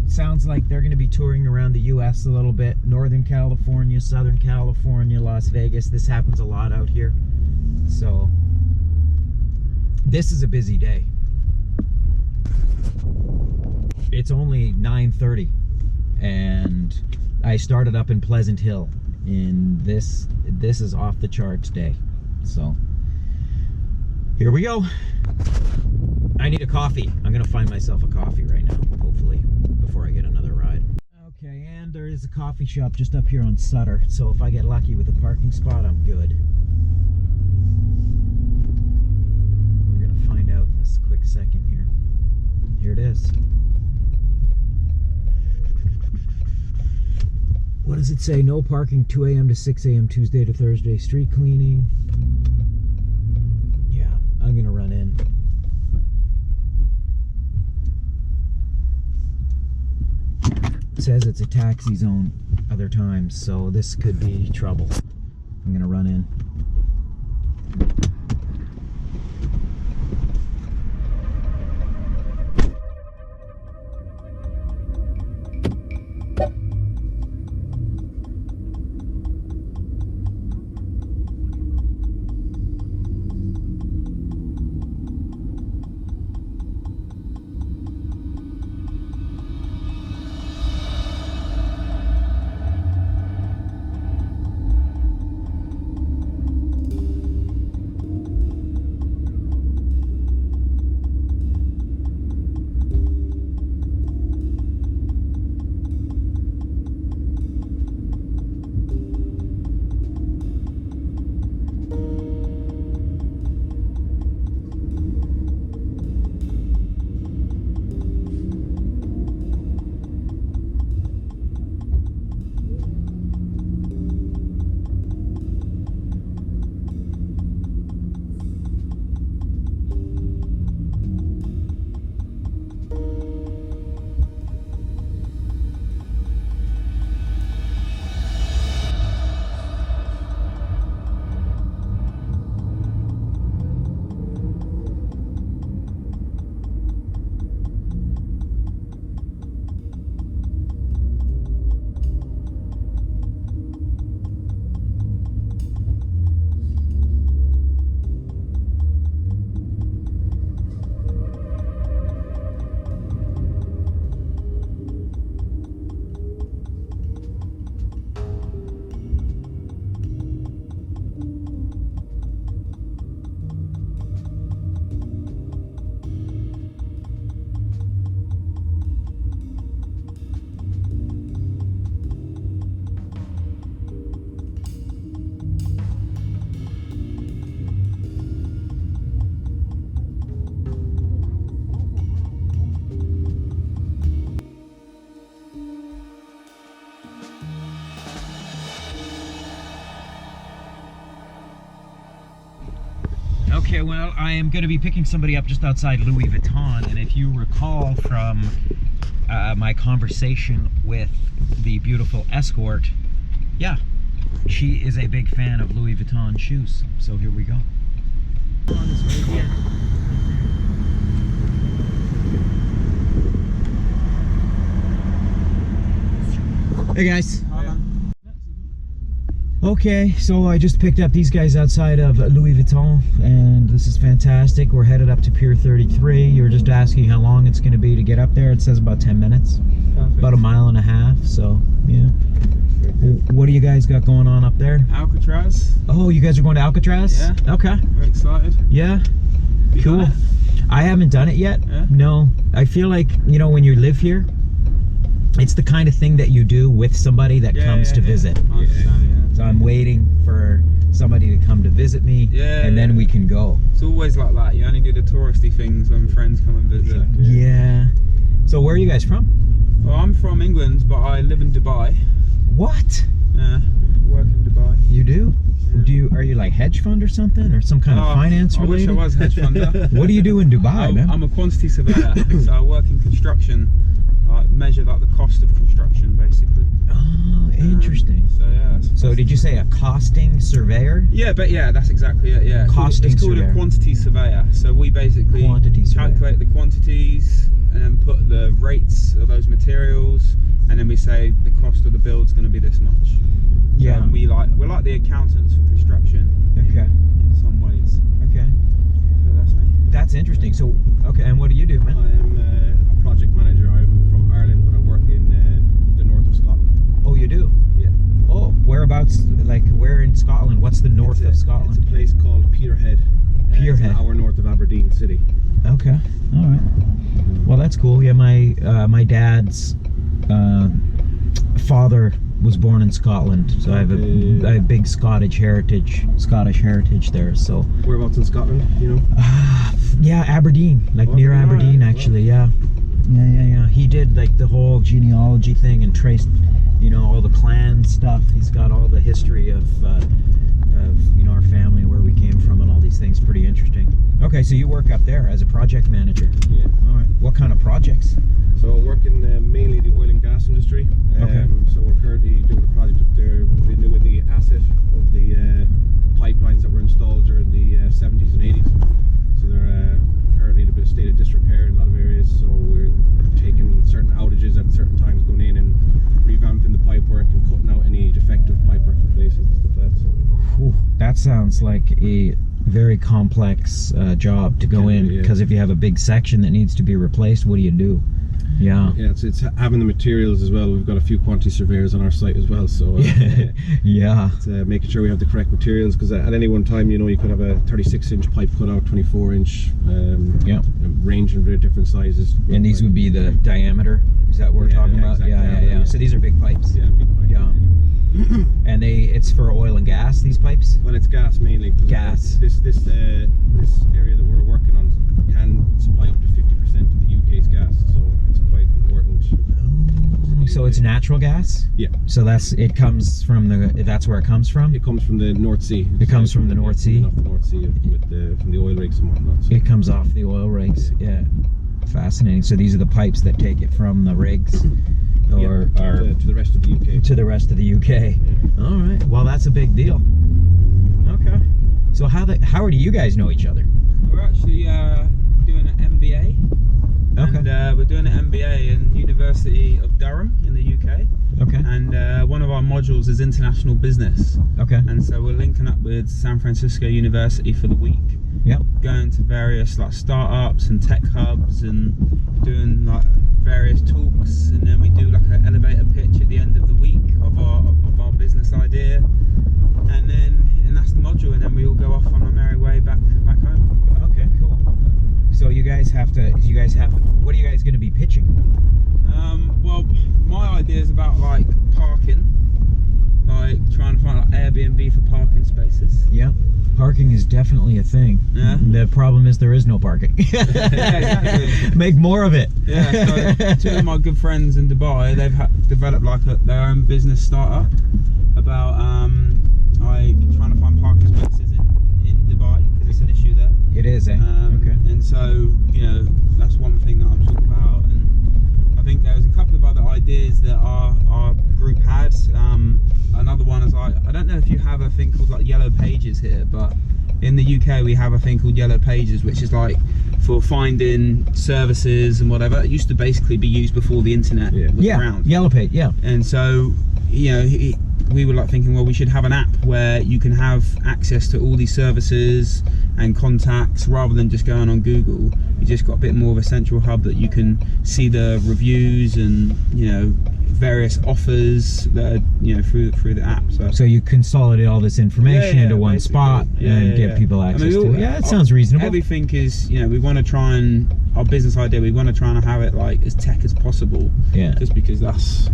Sounds like they're going to be touring around the U.S. a little bit. Northern California, Southern California, Las Vegas. This happens a lot out here. So, this is a busy day. It's only 9:30, and I started up in Pleasant Hill, and this is off the charts day. So, here we go. I need a coffee. I'm gonna find myself a coffee right now, hopefully, before I get another ride. Okay, and there is a coffee shop just up here on Sutter, so if I get lucky with a parking spot, I'm good. We're gonna find out in this quick second here. Here it is. What does it say? No parking 2 a.m. to 6 a.m. Tuesday to Thursday. Street cleaning. Yeah, I'm gonna run in. It says it's a taxi zone other times, so this could be trouble. I'm gonna run in. Okay, well, I am going to be picking somebody up just outside Louis Vuitton, and if you recall from my conversation with the beautiful escort, yeah, she is a big fan of Louis Vuitton shoes. So here we go. Hey guys. Okay, so I just picked up these guys outside of Louis Vuitton, and this is fantastic. We're headed up to Pier 33. You're just asking how long it's going to be to get up there. It says about 10 minutes. Perfect. About a mile and a half, so yeah. What do you guys got going on up there? Alcatraz. Oh, you guys are going to Alcatraz? Yeah. Okay. We're excited. Yeah. Cool. I haven't done it yet. Yeah? No. I feel like, you know, when you live here, it's the kind of thing that you do with somebody that comes to visit. So I'm waiting for somebody to come to visit me, and then we can go. It's always like that. You only do the touristy things when friends come and visit. Yeah. So where are you guys from? Well, I'm from England, but I live in Dubai. What? Yeah, work in Dubai. You do? Yeah. Are you like hedge fund or something, or some kind of finance related? I wish I was hedge funder. What do you do in Dubai, man? I'm a quantity surveyor, so I work in construction. I measure like the cost of construction, basically. Oh, interesting. So yeah. So did you say a costing surveyor? Yeah, but yeah, that's exactly it. Yeah. Costing It's called surveyor. a quantity surveyor. So we basically calculate the quantities and then put the rates of those materials, and then we say the cost of the build's going to be this much. Yeah. So we're like the accountants for construction. Okay. In some ways. Okay. So that's me. That's interesting. So okay, and what do you do, man? I am a project manager. I'm from Ireland, but I work in the north of Scotland. Oh, you do? Yeah. Oh, whereabouts? Like where in Scotland? What's the north of Scotland? It's a place called Peterhead. Peterhead. It's an hour north of Aberdeen city. Okay. that's cool. Yeah, my dad's father was born in Scotland, so I have a big Scottish heritage there. So Whereabouts in Scotland, you know? yeah, Aberdeen, like near Aberdeen, actually. Yeah. He did like the whole genealogy thing and traced, you know, all the clan stuff. He's got all the history of you know, our family, where we came from, and all these things. Pretty interesting. Okay, so you work up there as a project manager. Yeah. All right. What kind of projects? So working mainly the oil and gas industry. Okay. So we're currently doing a project up there, renewing the asset of the pipelines that were installed during the 70s and 80s. So they're currently in a bit of state of disrepair in a lot of areas. So we're taking certain outages at certain times, going in and revamping the pipework and cutting out any defective pipework in places and stuff like that. So. Whew, that sounds like a very complex job to go in, because if you have a big section that needs to be replaced, what do you do? Yeah. Yeah, it's having the materials as well. We've got a few quantity surveyors on our site as well, so yeah. It's, making sure we have the correct materials, because at any one time, you know, you could have a 36-inch pipe cut out, 24-inch, range in very different sizes. And these would be the diameter. Is that what we're talking about? Exactly. Yeah. So these are big pipes. Yeah, big pipe. Yeah. And it's for oil and gas, these pipes? Well, it's gas mainly. Gas. This area that we're working on can supply up to 50% of the UK's gas, so it's quite important. So it's natural gas? Yeah. So that's where it comes from? It comes from the North Sea. It comes from the North Sea? Off the North Sea from the oil rigs and whatnot. So. It comes off the oil rigs, yeah. Fascinating. So these are the pipes that take it from the rigs? Or to the rest of the UK. To the rest of the UK. Yeah. All right. Well, that's a big deal. Okay. So how do you guys know each other? We're actually doing an MBA. Okay. And we're doing an MBA in University of Durham in the UK. Okay. And one of our modules is international business. Okay. And so we're linking up with San Francisco University for the week. Yep. Going to various like startups and tech hubs and doing like various talks, and then we do like an elevator pitch at the end of the week of our business idea, and that's the module, and then we all go off on our merry way back home. Okay, cool. So what are you guys going to be pitching? Well, my idea is about like parking, like trying to find like Airbnb for parking spaces. Yeah. Parking is definitely a thing. Yeah. The problem is there is no parking. Yeah, exactly. Make more of it. Yeah. So two of my good friends in Dubai, they've developed like their own business startup about like trying to find parking spaces in Dubai, because it's an issue there. It is, eh? Okay. And so, you know, that's one thing that I'm talking about. And I think there was a couple of other ideas that our group had. Another one is like, I don't know if you have a thing called like Yellow Pages here, but in the UK we have a thing called Yellow Pages, which is like for finding services and whatever. It used to basically be used before the internet was around. Yellow Page, yeah. And so, you know, we were like thinking, well, we should have an app where you can have access to all these services and contacts rather than just going on Google. You just got a bit more of a central hub that you can see the reviews and, you know, various offers that are, you know, through the app. So you consolidate all this information into one spot and give people access to it. Yeah, that sounds reasonable. Everything is, you know, we want to try and, our business idea, we want to try and have it like as tech as possible. Yeah. Just because that's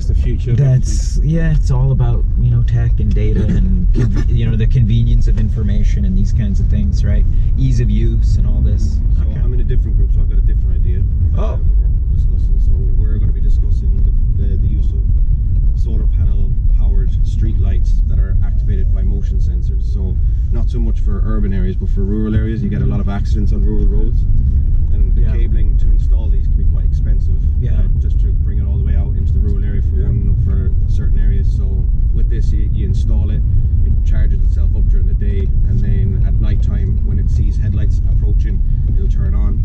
the future. It's all about, you know, tech and data and you know, the convenience of information and these kinds of things, right? Ease of use and all this. So I'm in a different group, so I've got a different idea. Oh. That we're discussing. So we're going to be discussing the use of solar panel powered street lights that are activated by motion sensors. So not so much for urban areas, but for rural areas. You get a lot of accidents on rural roads, and the cabling to install these can be quite expensive. Just to bring it all the way out into the rural area for certain areas. So with this, you install it, it charges itself up during the day, and then at night time when it sees headlights approaching, it'll turn on,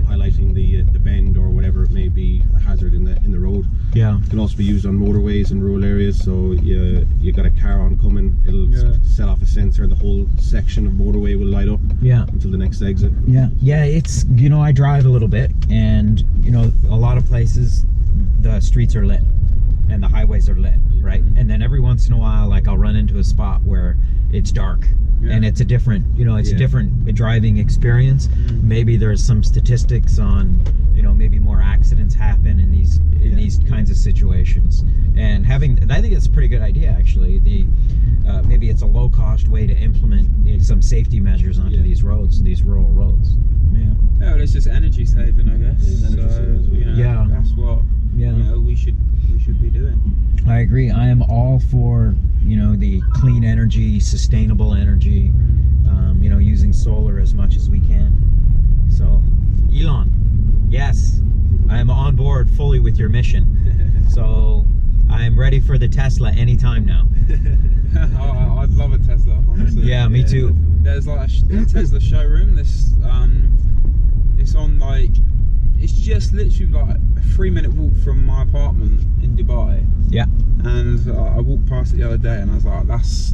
highlighting the bend or whatever it may be, a hazard in the road. Yeah. It can also be used on motorways in rural areas. So you got a car oncoming, it'll set off a sensor, the whole section of motorway will light up until the next exit. It's, you know, I drive a little bit, and you know, a lot of places the streets are lit and the highways are lit, right? And then every once in a while, like, I'll run into a spot where it's dark and it's a different, you know, it's a different driving experience. Maybe there's some statistics on, you maybe more accidents happen in these kinds of situations. And I think it's a pretty good idea, actually. Maybe it's a low-cost way to implement some safety measures onto these roads, these rural roads. Yeah. Yeah, well, it's just energy saving, I guess. It's energy saving as well. Yeah. That's what we should be doing. I agree. I am all for the clean energy, sustainable energy. Using solar as much as we can. So, Elon, yes, I am on board fully with your mission. So, I am ready for the Tesla anytime now. I'd love a Tesla, honestly. Yeah, me too. There's like a Tesla showroom. It's on it's just literally like a 3-minute walk from my apartment in Dubai. Yeah. And I walked past it the other day, and I was like,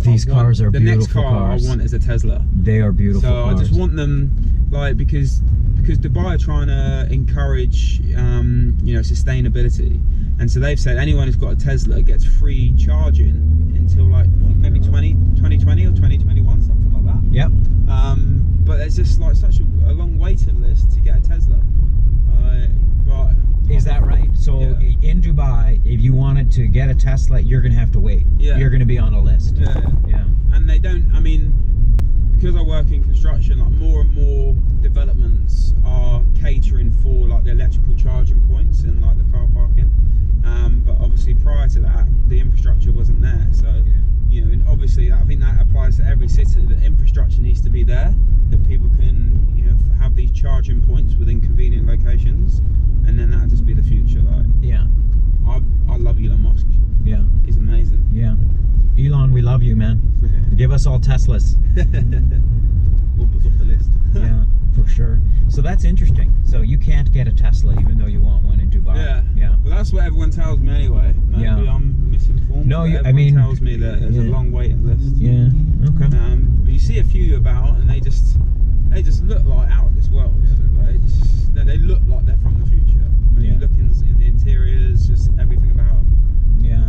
These cars are the beautiful next car cars. I want is a Tesla. They are beautiful So cars. I just want them, because Dubai are trying to encourage sustainability, and so they've said anyone who's got a Tesla gets free charging until maybe 2020 or 2021, something like that. Yep. But there's just such a long waiting list to get a Tesla. But is that right? So in Dubai, if you wanted to get a Tesla, you're going to have to wait. Yeah. You're going to be on a list. Yeah. And they don't, because I work in construction, more and more developments are catering for the electrical charging points and the car parking. But obviously prior to that, the infrastructure wasn't there. So, and obviously I think that applies to every city. The infrastructure needs to be there, that people can, have these charging points within convenient locations, and then that'll just be the future. Yeah. I love Elon Musk. Yeah. He's amazing. Yeah. Elon, we love you, man. Give us all Teslas. Bump us up the list. Yeah, for sure. So that's interesting. So you can't get a Tesla even though you want one in Dubai. Yeah. Well, that's what everyone tells me anyway. Maybe I'm misinformed. No, but everyone tells me that there's a long waiting list. Yeah. Okay. But you see a few about, and they just look like out of this world. They look like they're from the future. You look in the interiors, just everything about them. Yeah.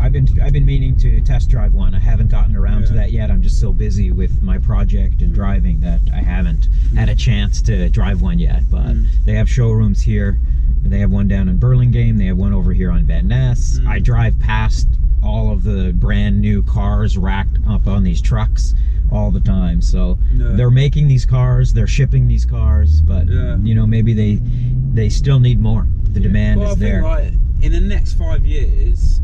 I've been meaning to test drive one. I haven't gotten around to that yet. I'm just so busy with my project and driving that I haven't had a chance to drive one yet. But they have showrooms here. They have one down in Burlingame. They have one over here on Van Ness. I drive past all of the brand new cars racked up on these trucks all the time. So they're making these cars, they're shipping these cars, but maybe they still need more. The demand is there. I think, in the next 5 years,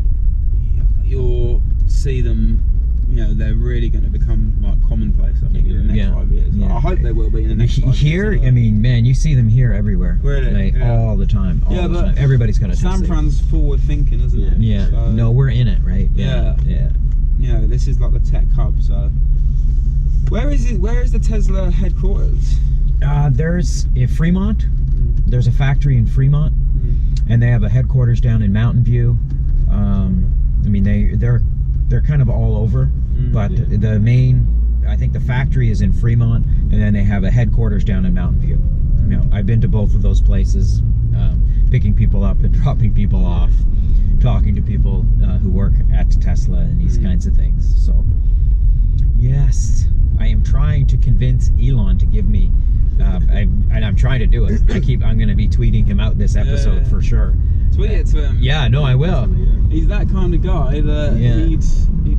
you'll see them. They're really going to become commonplace. I think in the next 5 years. Yeah. I hope they will be in the next 5 years. Here, man, you see them here everywhere. Really? All the time. All the time. Everybody's got a Tesla. San Fran's forward thinking, isn't it? Yeah. So, no, we're in it, right? Yeah. This is the tech hub. So, where is it? Where is the Tesla headquarters? There's in Fremont. There's a factory in Fremont, and they have a headquarters down in Mountain View. They're kind of all over, but the main, I think the factory is in Fremont, and then they have a headquarters down in Mountain View. I've been to both of those places, picking people up and dropping people off, talking to people who work at Tesla and these kinds of things. So, yes, I am trying to convince Elon to give me, and I'm trying to do it. I'm going to be tweeting him out this episode for sure. Tweet it to him. Yeah, no, I will. He's that kind of guy that he'd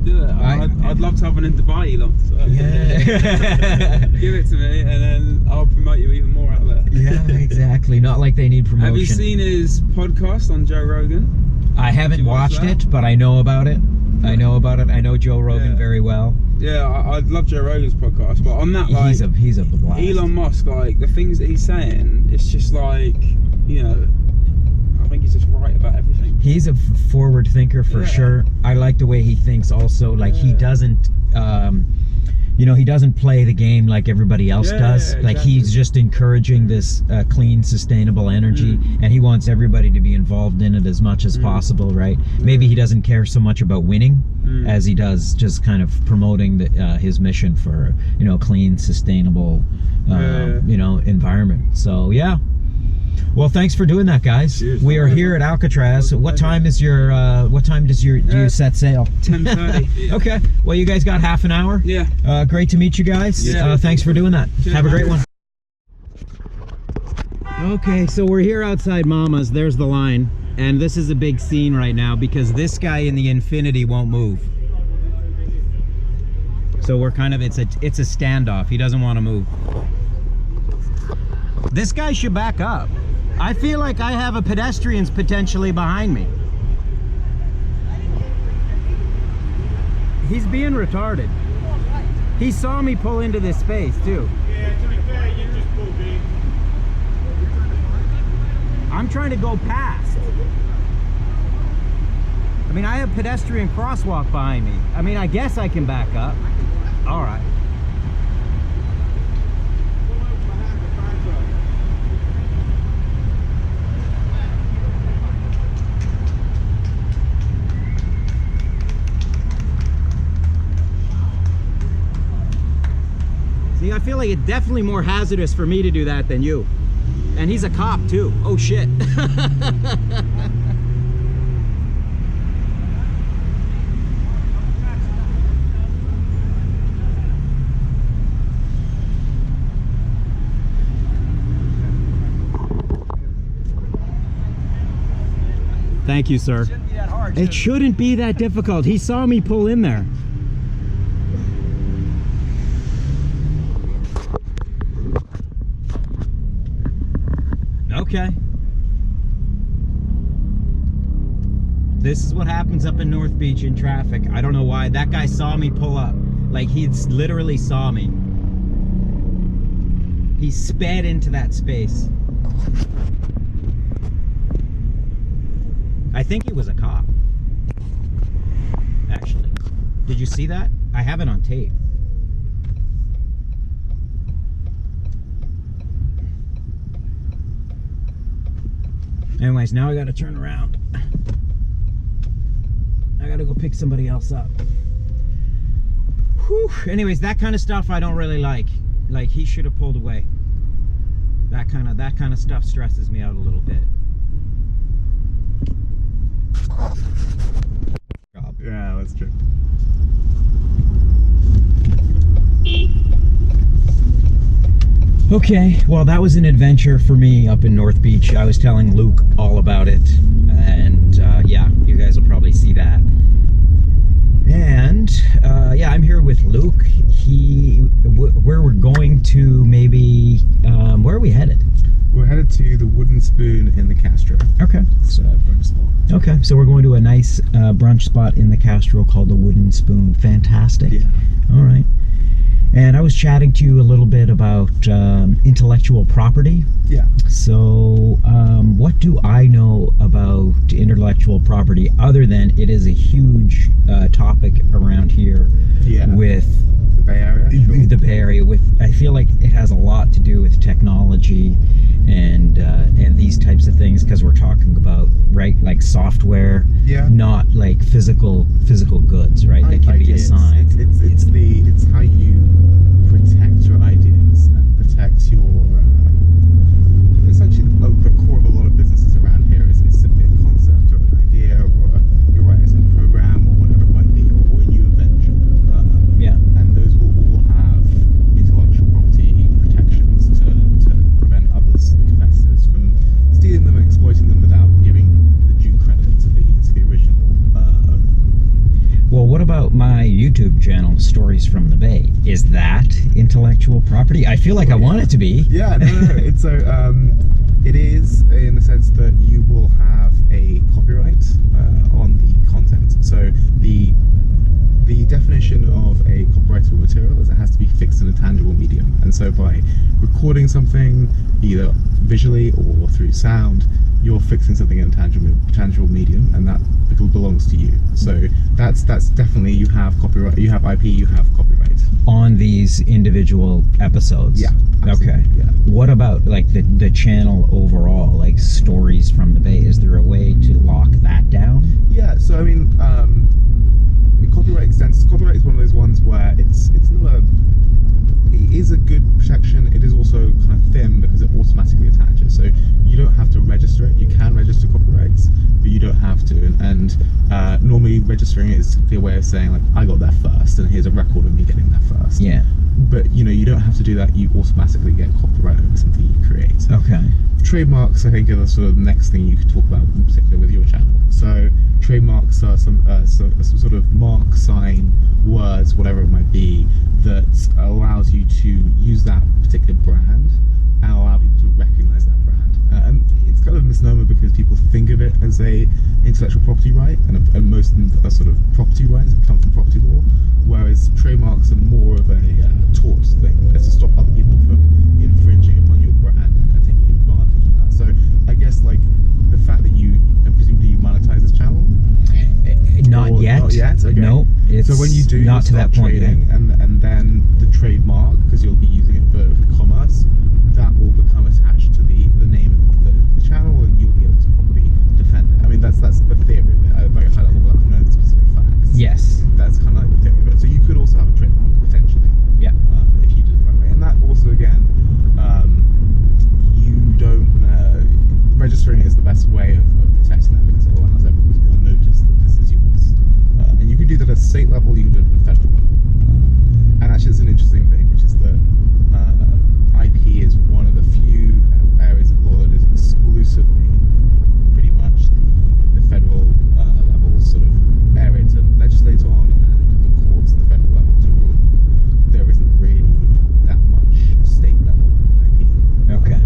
do it. I'd love to have an in Dubai, Elon. So. Yeah. Give it to me, and then I'll promote you even more out there. Yeah, exactly. Not like they need promotion. Have you seen his podcast on Joe Rogan? I haven't watched it, but I know about it. I know Joe Rogan very well. Yeah, I love Joe Rogan's podcast, but on that, he's a blast. Elon Musk, the things that he's saying, it's just I think he's just right about everything. He's a forward thinker for sure. I like the way he thinks also. He doesn't, he doesn't play the game like everybody else does. Exactly. He's just encouraging this clean, sustainable energy, and he wants everybody to be involved in it as much as possible, right? Maybe he doesn't care so much about winning as he does just kind of promoting his mission for, clean, sustainable, environment. So, yeah. Well, thanks for doing that, guys. Cheers. We are here at Alcatraz. What time is your? Do you set sail? 10:30. Okay. Well, you guys got half an hour. Yeah. Great to meet you guys. Yeah. Thanks for doing that. Cheers, Have a great one. Okay, so we're here outside Mama's. There's the line. And this is a big scene right now because this guy in the Infinity won't move. So we're kind of, it's a standoff. He doesn't want to move. This guy should back up. I feel like I have a pedestrians potentially behind me. He's being retarded. He saw me pull into this space too. Yeah, to be fair, you just pulled in. I'm trying to go past. I mean, I have pedestrian crosswalk behind me. I mean, I guess I can back up. All right. See, I feel like it's definitely more hazardous for me to do that than you. And he's a cop too. Oh shit. Thank you, sir. It shouldn't be that hard. It shouldn't be that difficult. He saw me pull in there. Okay. This is what happens up in North Beach in traffic. I don't know why. That guy saw me pull up. Like, he literally saw me. He sped into that space. I think he was a cop. Actually. Did you see that? I have it on tape. Anyways, now I gotta turn around. I gotta go pick somebody else up. Whew. Anyways, that kind of stuff I don't really like. Like, he should have pulled away. That kind of stuff stresses me out a little bit. Yeah, that's true. Okay, well, that was an adventure for me up in North Beach. I was telling Luke all about it, and yeah, you guys will probably see that. And yeah, I'm here with Luke. Where we're going to, maybe, where are we headed? We're headed to the Wooden Spoon in the Castro. Okay. It's a brunch spot. Okay, so we're going to a nice brunch spot in the Castro called the Wooden Spoon. Fantastic. Yeah. All right. And I was chatting to you a little bit about intellectual property. Yeah. So what do I know about intellectual property other than it is a huge topic around here? Yeah. With The Bay Area? Sure. the Bay Area, I feel like it has a lot to do with technology and these types of things, because we're talking about, right, like software, Yeah. not like physical goods, right, that can be assigned. It's how you protect your ideas and protect your essentially the core of a lot of businesses around here is simply a concept or an idea, or you're writing a program or whatever it might be, or a new invention. Yeah. And those will all have intellectual property protections to prevent others, the competitors, from stealing them and exploiting them without giving the due credit to the original owner. Well, what about my YouTube channel, Stories from the Bay? Is that intellectual property? I feel like I want it to be. Yeah, no. It's it is, in the sense that you will have a copyright on the content. So the definition of a copyrightable material is it has to be fixed in a tangible medium. And so by recording something, either visually or through sound, you're fixing something in a tangible medium, and that belongs to you. So that's definitely, you have copyright, you have IP, you have copyright On these individual episodes? Yeah, absolutely. Okay. Yeah. What about like the channel overall, like Stories from the Bay? Is there a way to lock that down? Yeah, so I mean, the copyright extends. Copyright is one of those ones where it is a good protection. It is also kind of thin because it automatically attaches. So you don't have to register it. You can register copyrights, but you don't have to. and normally registering it is simply a way of saying like I got there first, and here's a record of me getting there first. Yeah. But you don't have to do that. You automatically get copyright over something you create. Okay. Trademarks, I think, are the sort of next thing you could talk about, in particular with your channel. So trademarks are some sort of mark, sign, words, whatever it might be, that allows you to use that particular brand and allow people to recognize that brand. And it's kind of a misnomer because people think of it as a intellectual property right, and most of them are sort of property rights that come from property law, whereas trademarks are more of a tort thing. It's to stop other people from infringing upon your brand and taking advantage of that. So I guess like the fact that presumably you monetize this channel? Not yet. Not yet? Okay. No, it's so when you do, not to that point yet. and then the trademark, because you'll be using it for commerce, that will become attached to the name of the channel, and you'll be able to probably defend it. I mean, that's the theory of it at a very high level without knowing the specific facts. Yes. That's kind of like the theory of it. So you could also have a trademark potentially. Yeah. If you did it the right way, and that also again, you don't registering is the best way of protecting that, because it allows everyone to be on notice that this is yours. And you can do that at a state level, you can do it at a federal level. And actually, it's an interesting thing, which is that IP is one of the few areas of law that is exclusively, pretty much, the federal level sort of area to legislate on, and the courts at the federal level to rule on. There isn't really that much state level IP. Okay.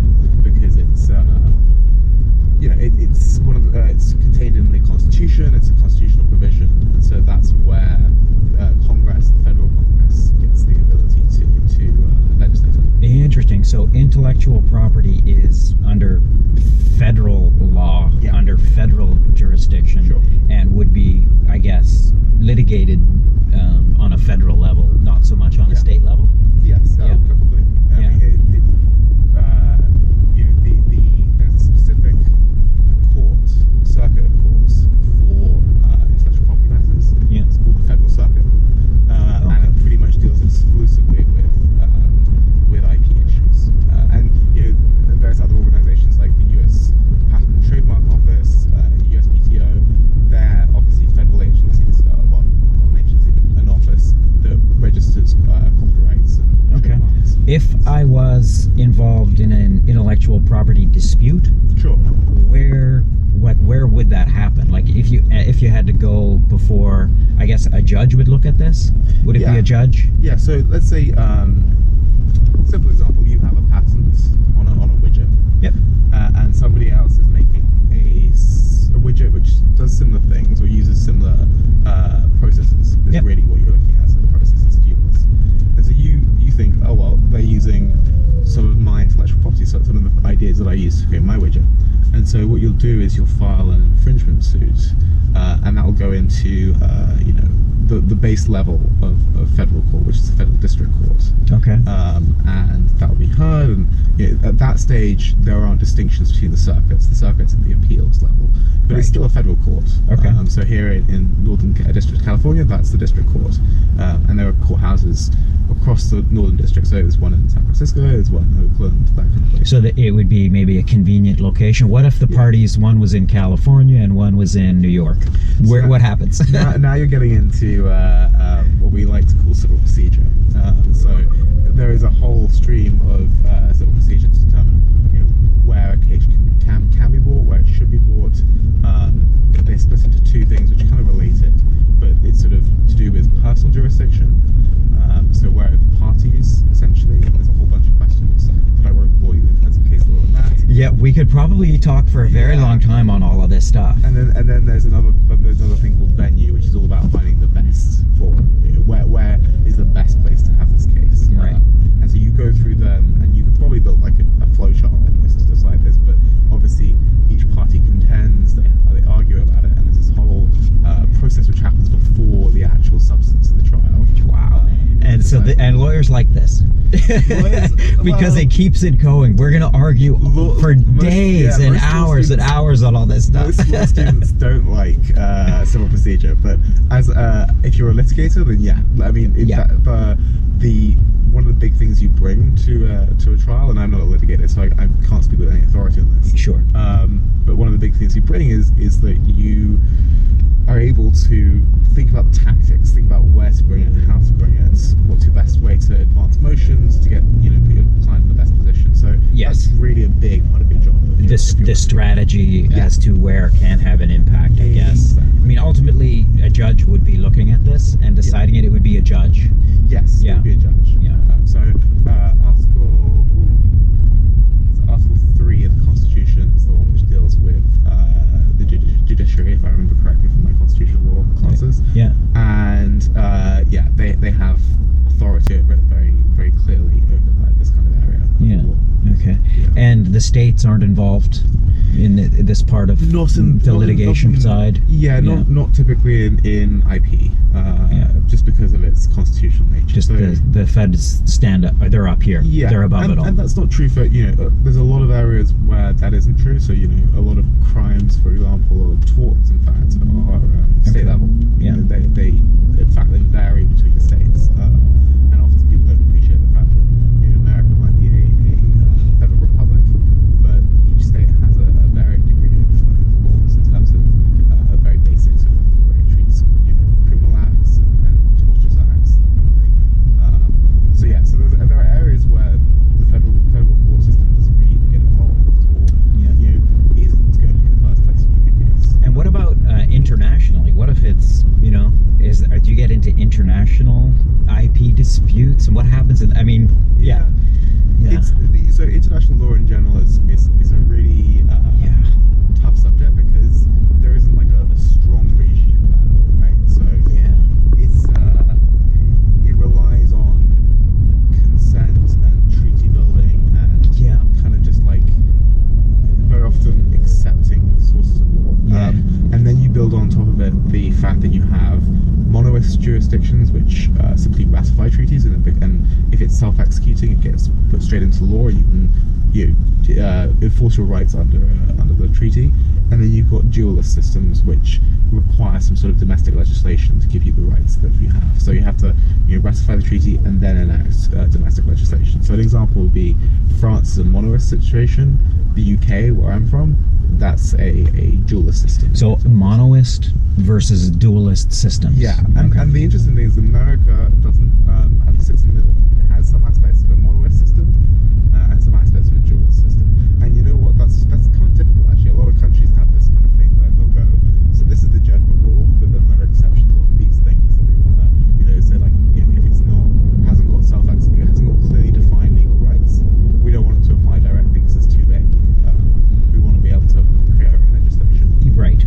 Because it's it's one of it's contained in the Constitution. It's a constitutional provision, and so that's where Congress, the federal Congress, gets the ability to legislate on. Interesting. So intellectual property is under federal law, Yeah. under federal jurisdiction, Sure. and would be, I guess, litigated on a federal level, not so much on a Yeah. state level. Yes, Yeah. completely. I Yeah. mean, there's a specific circuit of courts for intellectual property matters. Yeah. It's called the Federal Circuit, and it pretty much deals exclusively with IP issues. And various other organisations like the U.S. Patent and Trademark Office, USPTO, they're obviously federal agencies. Well, not an agency, but an office that registers copyrights and trademarks. If I was involved in an intellectual property dispute, Sure. where would that happen? Like if you had to go before, I guess a judge would look at this? Would it be Yeah. a judge? Yeah, so let's say, simple example, you have a patent on a widget. Yep. And somebody else is making a widget which does similar things or uses similar processes. Is Yep. really what you're looking at, so the processes to yours. And so you think, oh well, they're using some of my intellectual property, so some of the ideas that I use to create my widget. And so what you'll do is you'll file an infringement suit, and that will go into the base level of federal court, which is the federal district court. Okay. And that will be heard. And at that stage, there aren't distinctions between the circuits. The circuits at the appeals level, but it's still a federal court. Okay. So here in Northern District of California, that's the district court, and there are courthouses across the Northern District. So there's one in San Francisco, there's one in Oakland, that kind of place. So that it would be maybe a convenient location. What if the parties, one was in California and one was in New York? What happens? now you're getting into what we like to call civil procedure. So there is a whole stream of civil procedure to determine where a case can be brought, where it should be brought. They split into two things which are kind of related, but it's sort of to do with personal jurisdiction. So where are the parties, essentially, and there's a whole bunch of questions that I won't bore you in as a case law on that. Yeah, we could probably talk for a very long time on all of this stuff. And then there's another thing called venue, which is all about finding the best forum. Where is the best place to have this case? Right. And so you go through them, and you could probably build like a flowchart almost to decide this. But obviously, each party contends, they argue about it, and there's this whole process which happens before the actual substance of the trial. Wow. And so and lawyers like this because it keeps it going. We're gonna argue for days and hours and hours on all this stuff. Most law students don't like civil procedure, but as if you're a litigator, then yeah. I mean, one of the big things you bring to a trial, and I'm not a litigator, so I can't speak with any authority on this. Sure. But one of the big things you bring is that you to think about the tactics, think about where to bring it, how to bring it, what's your best way to advance motions to get, put your client in the best position. So Yes. that's really a big part of your job. The strategy Yeah. as to where can have an impact, I guess. Exactly. I mean, ultimately, a judge would be looking at this and deciding it. It would be a judge. Yes, Yeah. yeah. Be a judge. Yeah. Article 3 of the Constitution is the one which deals with the judiciary, if I remember correctly from my constitutional law classes. Yeah. And they have authority over it very clearly over this kind of area. Yeah. Okay. Yeah. And the states aren't involved in this part of the litigation side? Yeah, not typically in IP, just because of its constitutional nature. Just So- the feds stand up, they're up here. Yeah, They're above it all. and that's not true for, there's a lot of areas where that isn't true. So, a lot of crimes, for example, or torts, in fact, are state Okay. level. Yeah. They in fact, they vary between the states. And often people don't appreciate the fact that, America might be a federal republic, but each state has a varying degree of laws in terms of very basic sort of way it treats, criminal acts and tortious acts, that kind of thing. So there are areas where the federal court system doesn't really get involved, or isn't going to be the first place to bring a case. And what about internationally? What if it's, do you get into international IP disputes? And what happens in, Yeah. So international law in general is a really tough subject because there isn't like a strong regime about it, right? So it's it relies on consent and treaty building and kind of just like very often accepting sources of law. And then you build on top of it the fact that you have monoist jurisdictions which simply ratify treaties, and if it's self-executing, it gets put straight into law. You can enforce your rights under the treaty. And then you've got dualist systems which require some sort of domestic legislation to give you the rights that you have. So you have to ratify the treaty and then enact domestic legislation. So an example would be France is a monoist situation. The UK, where I'm from, that's a dualist system. So monoist versus dualist systems. Yeah, and the interesting thing is America doesn't sits in the middle. It has some aspects of a monoist system and some aspects of a dualist system. And you know what? That's kind of typical actually. A lot of countries have this kind of thing where they'll go, so this is the general rule, but then there are exceptions on these things that we want to, say like if it's hasn't got self-executing, hasn't got clearly defined legal rights, we don't want it to apply directly because it's too vague. We want to be able to create our own legislation. Right.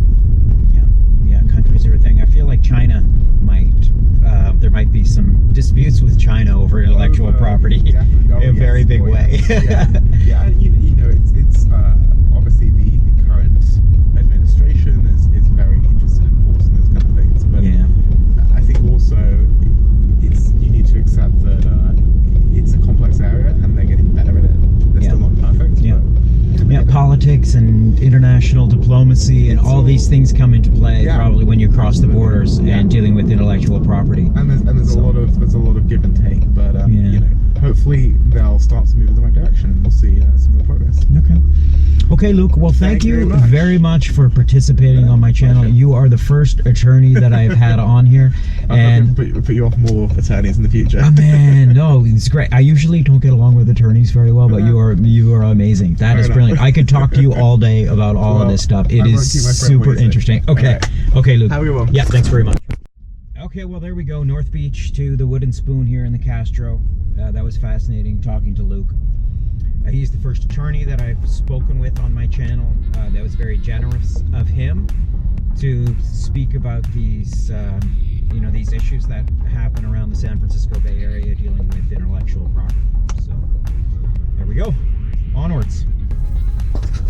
Yeah. Countries are a thing. I feel like China there might be some disputes with China over intellectual property in a very big way. Yeah. It's obviously the current administration is very interested in enforcing those kind of things. But I think also you need to accept that it's a complex area and they're getting better at it. They're still not perfect. Politics and international diplomacy and all these things come into play probably when you cross the borders and dealing with intellectual property. And there's a lot of give and take, but hopefully they'll start to move in the right direction and we'll see some real progress. Okay, Luke. Well, thank you very much for participating on my channel. Pleasure. You are the first attorney that I've had on here, and put you off more attorneys in the future. oh man, no, it's great. I usually don't get along with attorneys very well, but you are amazing. That is brilliant. I could talk to you all day about all of this stuff. It is super interesting. Okay, Luke. Have a good one. Yeah, thanks very much. Okay, well, there we go. North Beach to the Wooden Spoon here in the Castro. That was fascinating talking to Luke. He's the first attorney that I've spoken with on my channel. That was very generous of him to speak about these, these issues that happen around the San Francisco Bay Area dealing with intellectual property. So, there we go. Onwards.